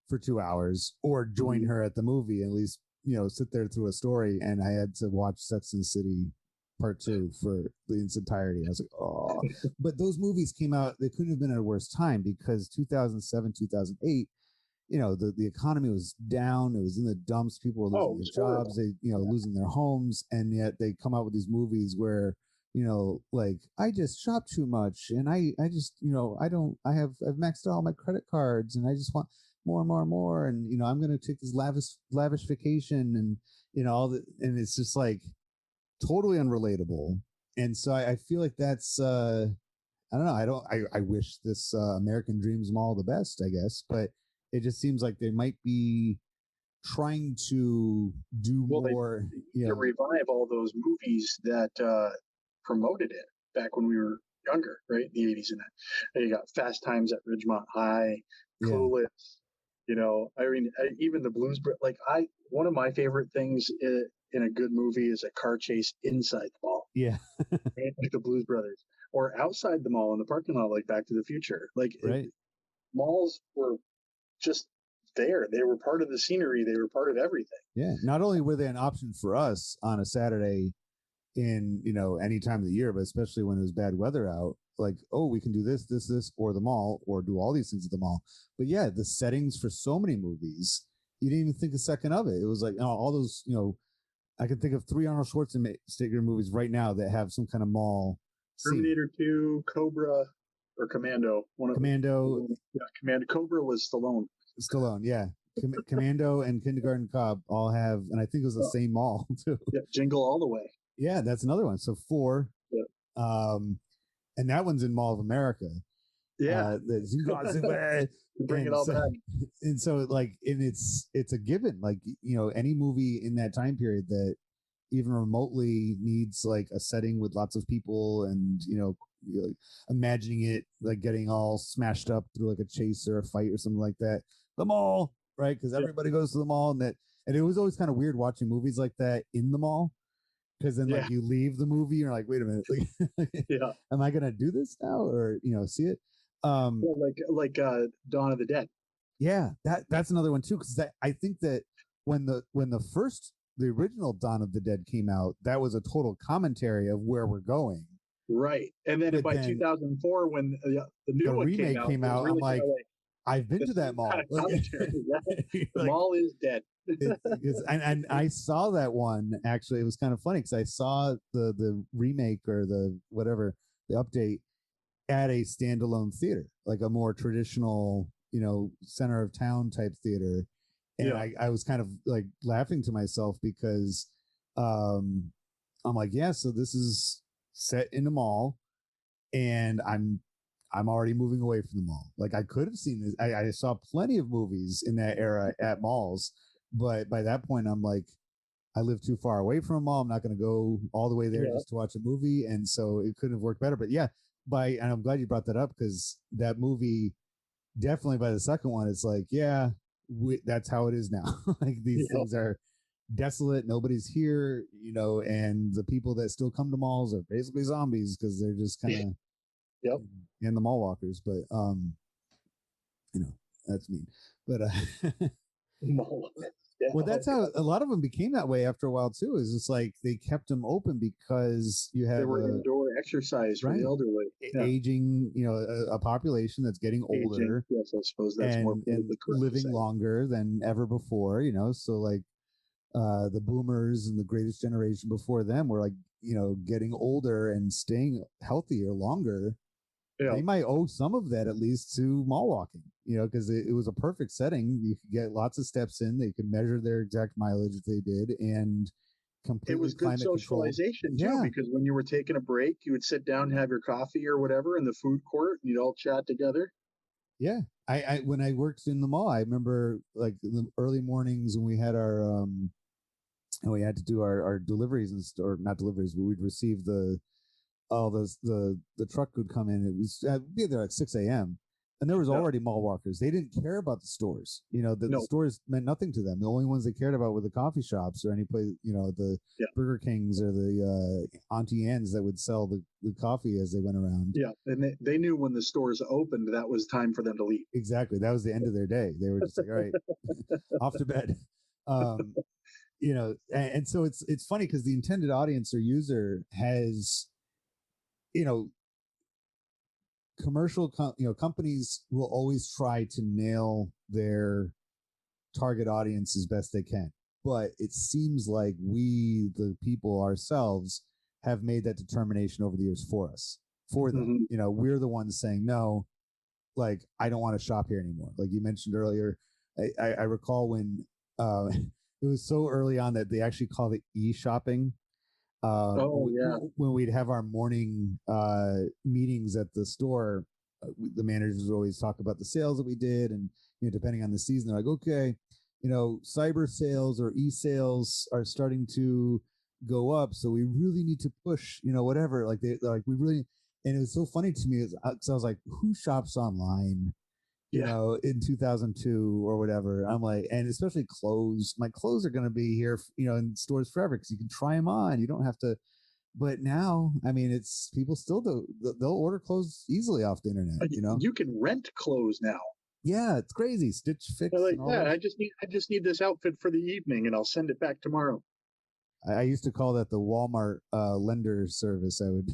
for 2 hours or join her at the movie, and at least, sit there through a story. And I had to watch Sex and the City Part 2 for its entirety. I was like, oh, but those movies came out, they couldn't have been at a worse time, because 2007, 2008, the economy was down. It was in the dumps. People were losing their jobs. They, losing their homes. And yet they come out with these movies where, like, I just shop too much. And I just, I've maxed out all my credit cards and I just want more and more and more. And, I'm going to take this lavish vacation and, and it's just like totally unrelatable. And so I feel like that's, I don't know. I wish this American Dreams Mall the best, I guess, but it just seems like they might be trying to do more. To revive all those movies that promoted it back when we were younger, right? In the 80s and that. And you got Fast Times at Ridgemont High, Clueless, even the Blues. Like one of my favorite things in a good movie is a car chase inside the mall. Yeah. Right? Like the Blues Brothers. Or outside the mall in the parking lot, like Back to the Future. Like malls were just there. They were part of the scenery. They were part of everything. Yeah. Not only were they an option for us on a Saturday in, any time of the year, but especially when it was bad weather out, like, oh, we can do this, or the mall, or do all these things at the mall. But yeah, the settings for so many movies, you didn't even think a second of it. It was like, all those, I can think of 3 Arnold Schwarzenegger movies right now that have some kind of mall Terminator 2, Cobra, or Commando. Commando. Commando. Cobra was Stallone, yeah. Commando and Kindergarten Cop all have, and I think it was the same mall too. Yeah, Jingle All the Way. Yeah, that's another one. So 4. Yeah. And that one's in Mall of America. Yeah. Bring it all back. And so it's a given. Like, any movie in that time period that even remotely needs like a setting with lots of people and, imagining it like getting all smashed up through like a chase or a fight or something like that. The mall, right? Because everybody goes to the mall, and it was always kind of weird watching movies like that in the mall. Because then, like, you leave the movie, you're like, wait a minute, am I gonna do this now, or see it? Like Dawn of the Dead. Yeah, that's another one too. Because I think that when the original Dawn of the Dead came out, that was a total commentary of where we're going. Right, and then by 2004, when the new one remake came out, really I'm like, I've been to that mall. The mall is dead. And I saw that one, actually. It was kind of funny because I saw the remake or the update at a standalone theater, like a more traditional, center of town type theater. And I was kind of like laughing to myself because I'm like, yeah, so this is set in a mall, and I'm already moving away from the mall. Like, I could have seen this. I saw plenty of movies in that era at malls, but by that point, I'm like, I live too far away from a mall. I'm not going to go all the way there just to watch a movie. And so it couldn't have worked better. But yeah, and I'm glad you brought that up, because that movie, definitely by the second one, it's like, that's how it is now. Like, these things are desolate. Nobody's here, and the people that still come to malls are basically zombies because they're just kind of in the mall walkers. But that's mean. But well, that's how a lot of them became that way after a while too. Is it's like they kept them open because you have indoor exercise for the elderly, aging, a population that's getting older. Yes, I suppose that's more and living longer than ever before. So like the boomers and the greatest generation before them were like, getting older and staying healthier longer. They might owe some of that at least to mall walking, because it was a perfect setting. You could get lots of steps in. They could measure their exact mileage if they did, and completely it was good socialization too, because when you were taking a break, you would sit down and have your coffee or whatever in the food court, and you'd all chat together. Yeah, I when I worked in the mall, I remember like the early mornings when we had and we had to do our deliveries or not deliveries, but we'd receive the truck would come in. It was I'd be there at 6 a.m. and there was already mall walkers. They didn't care about the stores. The stores meant nothing to them. The only ones they cared about were the coffee shops or any place, the Burger Kings or the Auntie Anne's that would sell the coffee as they went around. Yeah, and they knew when the stores opened, that was time for them to leave. Exactly. That was the end of their day. They were just like, all right, off to bed. And so it's funny because the intended audience or user has, companies will always try to nail their target audience as best they can. But it seems like we, the people ourselves, have made that determination over the years for them. We're the ones saying, no, like, I don't want to shop here anymore. Like you mentioned earlier, I recall when it was so early on that they actually called it e-shopping. When we'd have our morning meetings at the store, the managers would always talk about the sales that we did, and depending on the season, they're like, okay, cyber sales or e-sales are starting to go up, so we really need to push, whatever. Like they're like, we really, and it was so funny to me because I was like, who shops online? In 2002 or whatever. I'm like, and especially clothes. My clothes are going to be here, in stores forever because you can try them on. You don't have to. But now, I mean, it's people still do. They'll order clothes easily off the internet. You can rent clothes now. Yeah, it's crazy. Stitch Fix. Like, I just need this outfit for the evening, and I'll send it back tomorrow. I used to call that the Walmart lender service. I would.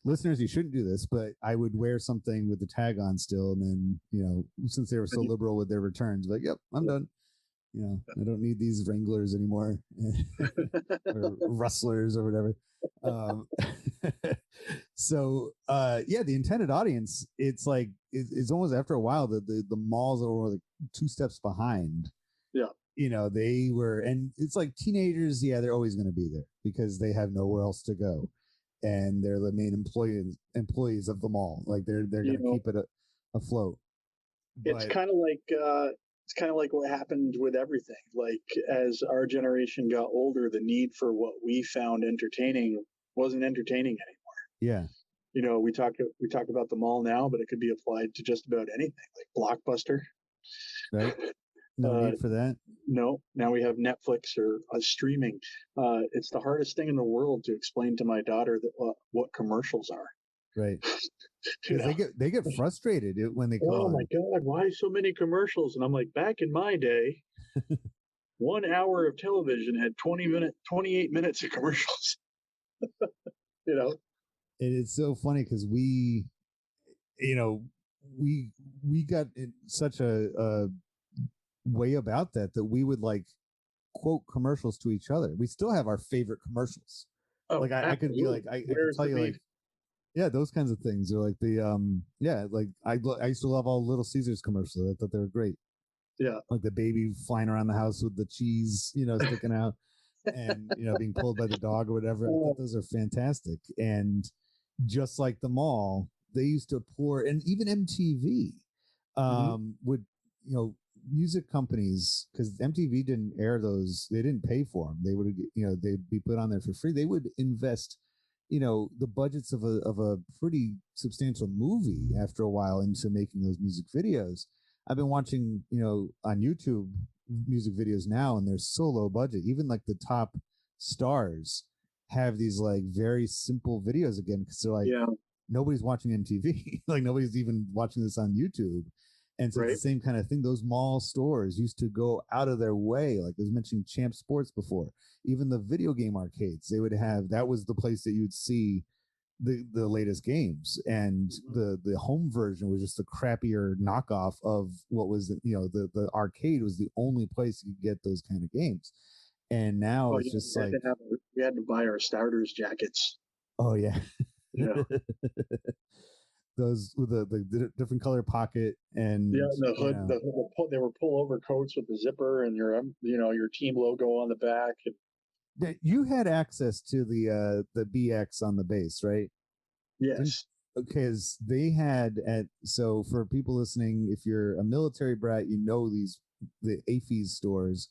Listeners, you shouldn't do this, but I would wear something with the tag on still, and then since they were so liberal with their returns, like, yep, I'm done. I don't need these Wranglers anymore, or Rustlers or whatever. So the intended audience, it's like it's almost after a while that the malls were like 2 steps behind. Yeah. They were, and it's like teenagers. Yeah, they're always going to be there because they have nowhere else to go. And they're the main employees of the mall. Like they're going to keep it afloat. It's kind of like what happened with everything. Like as our generation got older, the need for what we found entertaining wasn't entertaining anymore. Yeah. We talk about the mall now, but it could be applied to just about anything, like Blockbuster. Right. No need for that. No, now we have Netflix or streaming. It's the hardest thing in the world to explain to my daughter that what commercials are. Right. They get frustrated when they call. Oh my God, why so many commercials? And I'm like, back in my day, 1 hour of television had 28 minutes of commercials. It's so funny because we got in such a way about that we would like quote commercials to each other. We still have our favorite commercials. Like I could be like, I could tell you like, yeah, those kinds of things. Or like the like I used to love all Little Caesars commercials. I thought they were great. Yeah, like the baby flying around the house with the cheese, sticking out, and being pulled by the dog or whatever. I thought those are fantastic. And just like the mall, they used to pour, and even MTV would music companies, because MTV didn't air those, they didn't pay for them. They would, they'd be put on there for free. They would invest, the budgets of a pretty substantial movie after a while into making those music videos. I've been watching, on YouTube music videos now, and they're so low budget. Even like the top stars have these like very simple videos again, because they're like, nobody's watching MTV. Like nobody's even watching this on YouTube. And so it's the same kind of thing. Those mall stores used to go out of their way. Like I was mentioning Champ Sports before. Even the video game arcades, they would have, that was the place that you'd see the latest games. And the home version was just a crappier knockoff of what was, the arcade was the only place you could get those kind of games. And now it's just like, we had to buy our starters jackets. Oh yeah. Yeah. Those with the different color pocket and the hood, they were pullover coats with the zipper and your team logo on the back. You had access to the BX on the base, right? Yes. Because they had so for people listening, if you're a military brat, you know the AFES stores,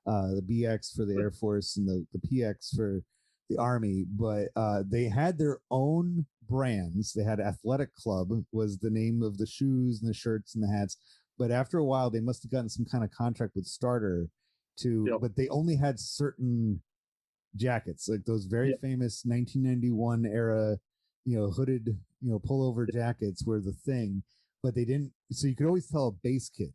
the BX for the Air Force and the PX for the Army, but they had their own brands. They had Athletic Club was the name of the shoes and the shirts and the hats. But after a while, they must have gotten some kind of contract with Starter but they only had certain jackets, like those very famous 1991 era, hooded, pullover jackets were the thing, but they didn't. So you could always tell a base kit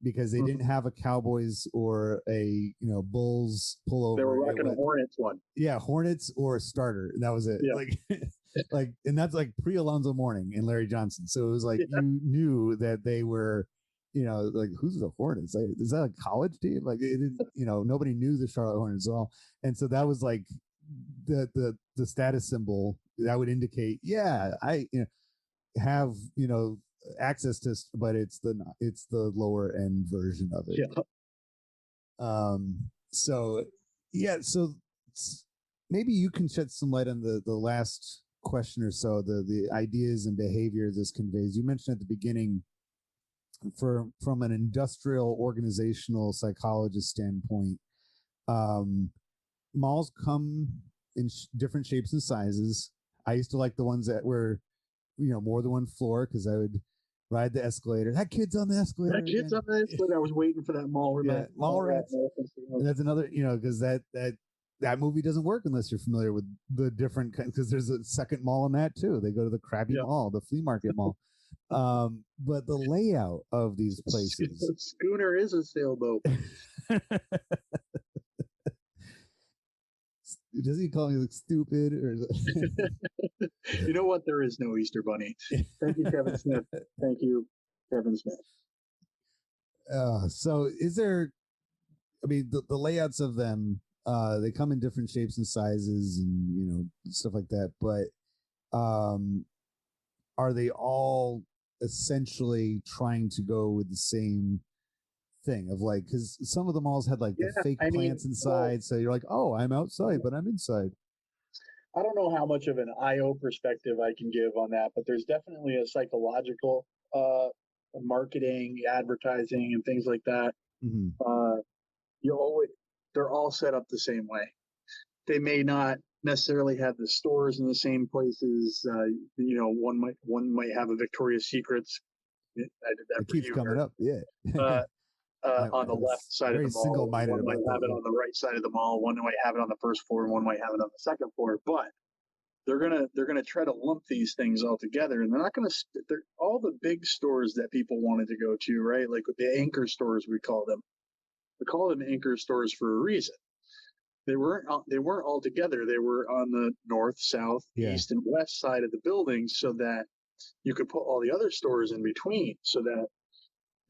because they didn't have a Cowboys or a Bulls pullover. They were rocking a Hornets one. Yeah, Hornets or a Starter, and that was it. Yeah. Like, and that's like pre Alonzo Mourning and Larry Johnson. So it was like you knew that they were, like who's the Hornets? Like, is that a college team? Like it didn't, nobody knew the Charlotte Hornets at all, and so that was like the status symbol that would indicate, I have access to, but it's the lower end version of it. So maybe you can shed some light on the last question or so, the ideas and behavior this conveys. You mentioned at the beginning, from an industrial organizational psychologist standpoint, malls come in different shapes and sizes. I used to like the ones that were more than one floor because I would ride the escalator. That kid's on the escalator. That kid's on the escalator. I was waiting for that mall. Mall rats. And that's another, because that movie doesn't work unless you're familiar with the different, because there's a second mall in that too. They go to the Krabby Mall, the flea market mall. But the layout of these places. Schooner is a sailboat. Does he call me like stupid? Or you know what? There is no Easter Bunny. Thank you, Kevin Smith. Thank you, Kevin Smith. So is there, the layouts of them, they come in different shapes and sizes and, stuff like that. But are they all essentially trying to go with the same thing of like, because some of the malls had like the fake plants inside, so you're like, oh, I'm outside but I'm inside. I don't know how much of an IO perspective I can give on that, but there's definitely a psychological marketing, advertising, and things like that. They're all set up the same way. They may not necessarily have the stores in the same places. One might have a Victoria's Secrets. I did that. It keeps coming up, on the left side of the mall. Single-minded one might have it on the right side of the mall. One might have it on the first floor. One might have it on the second floor. But they're gonna try to lump these things all together, and they're not gonna. They're all the big stores that people wanted to go to, right? Like the anchor stores, we call them. We call them anchor stores for a reason. They weren't all together. They were on the north, south, east, and west side of the building, so that you could put all the other stores in between, so that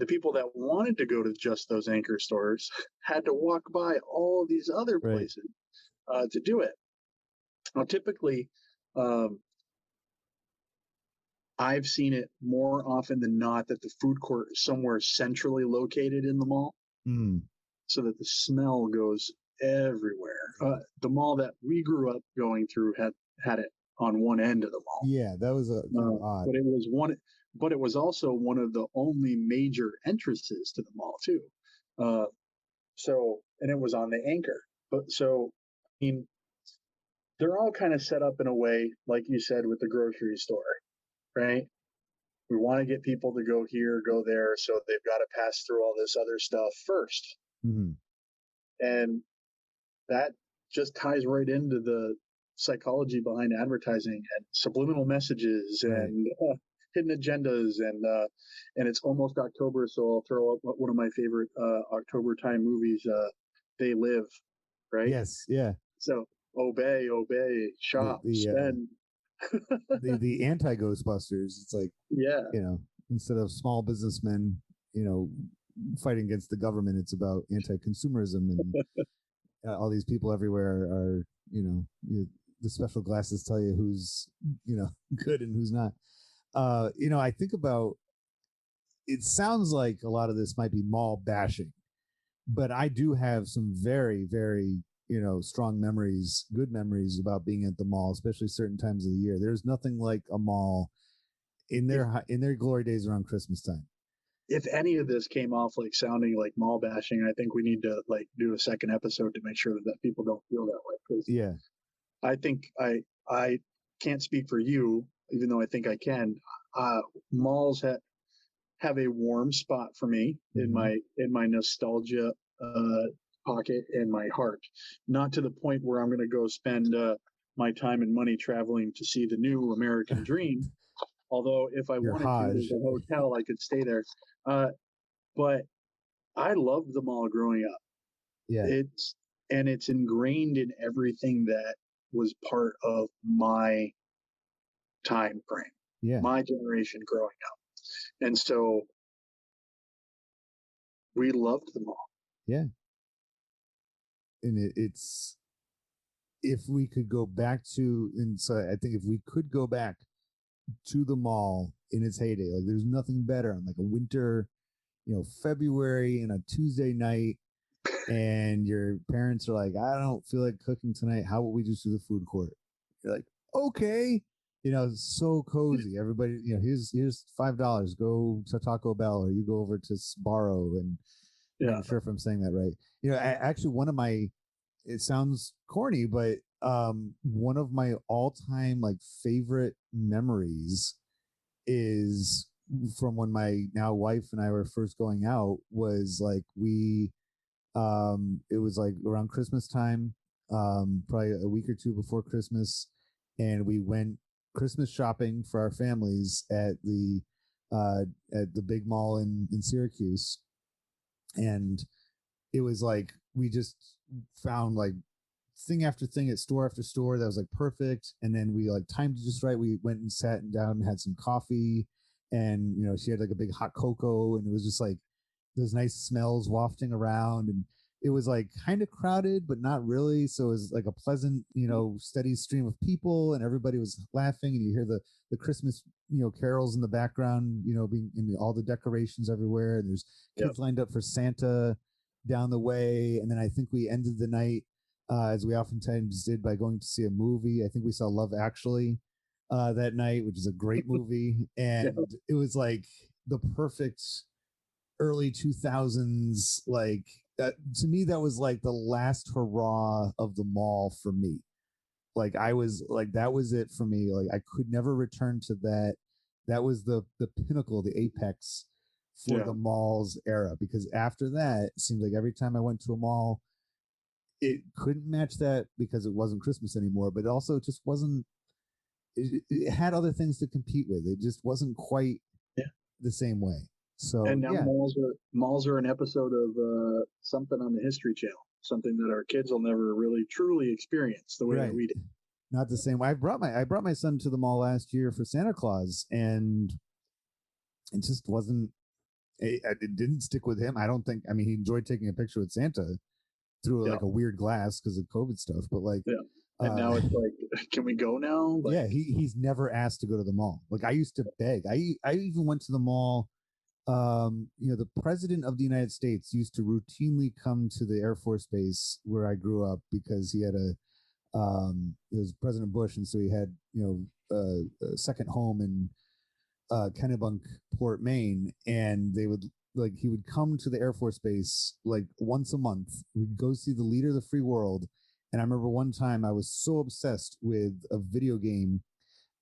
the people that wanted to go to just those anchor stores had to walk by all of these other places to do it. Now, typically, I've seen it more often than not that the food court is somewhere centrally located in the mall, so that the smell goes everywhere. The mall that we grew up going through had it on one end of the mall. Yeah, that was odd. But it was also one of the only major entrances to the mall too. And it was on the anchor. They're all kind of set up in a way, like you said, with the grocery store, right? We want to get people to go here, go there, so they've got to pass through all this other stuff first. And that just ties right into the psychology behind advertising and subliminal messages and hidden agendas, and it's almost October, so I'll throw up one of my favorite October time movies, They Live, right? Yes, yeah. So obey, shop, spend. The anti-Ghostbusters. It's like, instead of small businessmen, fighting against the government, it's about anti-consumerism, and all these people everywhere are, the special glasses tell you who's, good and who's not. I think about, it sounds like a lot of this might be mall bashing, but I do have some very, very strong memories, good memories about being at the mall, especially certain times of the year. There's nothing like a mall in their glory days around Christmas time. If any of this came off like sounding like mall bashing, I think we need to like do a second episode to make sure that people don't feel that way. Because yeah, I think I can't speak for you, even though I think I can. Malls have a warm spot for me in my nostalgia pocket and my heart. Not to the point where I'm going to go spend my time and money traveling to see the new American Dream. Although if I wanted to, there's a hotel I could stay there. But I loved the mall growing up. Yeah, it's ingrained in everything that was part of my time frame. Yeah, my generation growing up, and so we loved the mall. Yeah, and it's if we could go back to, and so I think if we could go back to the mall in its heyday, like there's nothing better on like a winter, February and a Tuesday night, and your parents are like, I don't feel like cooking tonight. How about we just do the food court? You're like, okay. It's so cozy. Everybody, here's $5. Go to Taco Bell, or you go over to Sbarro, and I'm not sure if I'm saying that right. Actually, it sounds corny, but one of my all-time like favorite memories is from when my now wife and I were first going out. Was like it was like around Christmas time, probably a week or two before Christmas, and we went Christmas shopping for our families at the big mall in Syracuse. And it was like we just found like thing after thing at store after store that was like perfect, and then we like timed it just right. We went and sat down and had some coffee, and she had like a big hot cocoa, and it was just like those nice smells wafting around, and it was like kind of crowded but not really, so it was like a pleasant steady stream of people, and everybody was laughing, and you hear the Christmas carols in the background, being in all the decorations everywhere, and there's kids lined up for Santa down the way. And then I think we ended the night as we oftentimes did by going to see a movie. I think we saw Love Actually that night, which is a great movie. And it was like the perfect early 2000s, like to me that was like the last hurrah of the mall for me. Like I was like, that was it for me. Like I could never return to that. That was the pinnacle, the apex for the mall's era, because after that it seemed like every time I went to a mall, it couldn't match that because it wasn't Christmas anymore, but it also just wasn't, it had other things to compete with. It just wasn't quite the same way. So and now malls are an episode of something on the History Channel, something that our kids will never really truly experience the way that we did. Not the same way. I brought my son to the mall last year for Santa Claus, and it just wasn't. It didn't stick with him. I don't think. I mean, he enjoyed taking a picture with Santa through like a weird glass because of COVID stuff. But like, and now it's like, can we go now? Like, he's never asked to go to the mall. Like I used to beg. I even went to the mall. The president of the United States used to routinely come to the Air Force Base where I grew up, because he had it was President Bush, and so he had a second home in Kennebunkport, Maine, and they would he would come to the Air Force Base like once a month. We'd go see the leader of the free world. And I remember one time I was so obsessed with a video game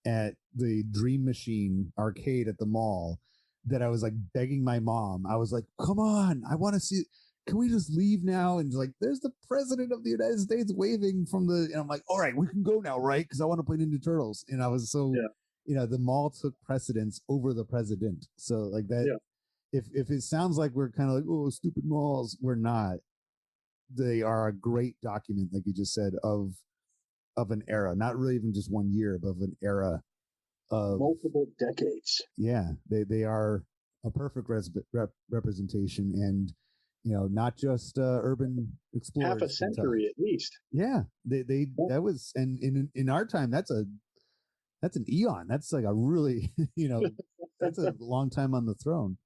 at the Dream Machine arcade at the mall that I was like begging my mom. I was like, come on, I want to see, can we just leave now? And like, there's the president of the United States waving from and I'm like, all right, we can go now, right? Because I want to play Ninja Turtles. And I was so, the mall took precedence over the president. So like that, if it sounds like we're kind of like, oh, stupid malls, we're not. They are a great document, like you just said, of an era, not really even just 1 year, but of an era of multiple decades. Yeah, they are a perfect representation, and not just urban explorers. Half a century at least. Yeah, that was, and in our time, that's an eon. That's like a really that's a long time on the throne.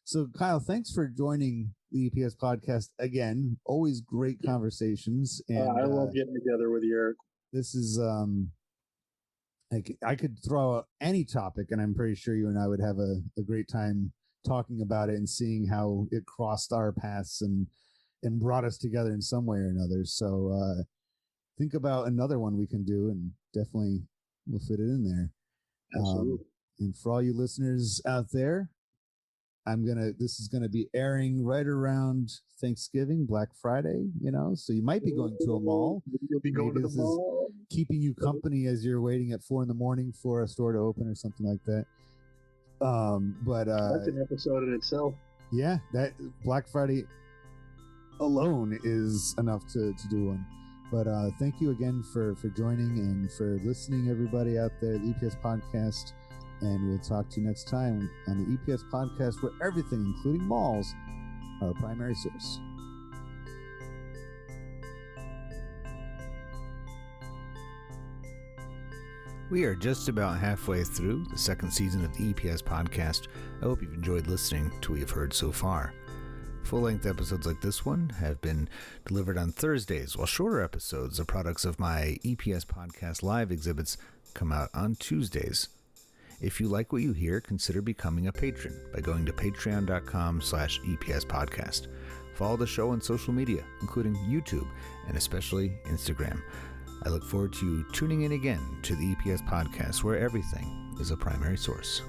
So Kyle, thanks for joining the EPS podcast again. Always great conversations. And I love getting together with you, Eric. This is I could throw out any topic, and I'm pretty sure you and I would have a great time talking about it and seeing how it crossed our paths and brought us together in some way or another. So think about another one we can do, and definitely we'll fit it in there. Absolutely. And for all you listeners out there, this is gonna be airing right around Thanksgiving, Black Friday, so you might be going to a mall. You'll be going to the mall. Keeping you company as you're waiting at 4 a.m. for a store to open or something like that. But that's an episode in itself. Yeah, that Black Friday alone is enough to do one. But thank you again for joining and for listening, everybody out there, the EPS podcast. And we'll talk to you next time on the EPS podcast, where everything, including malls, are a primary source. We are just about halfway through the second season of the EPS podcast. I hope you've enjoyed listening to what you've heard so far. Full-length episodes like this one have been delivered on Thursdays, while shorter episodes, the products of my EPS podcast live exhibits, come out on Tuesdays. If you like what you hear, consider becoming a patron by going to patreon.com/EPS podcast. Follow the show on social media, including YouTube and especially Instagram. I look forward to you tuning in again to the EPS podcast, where everything is a primary source.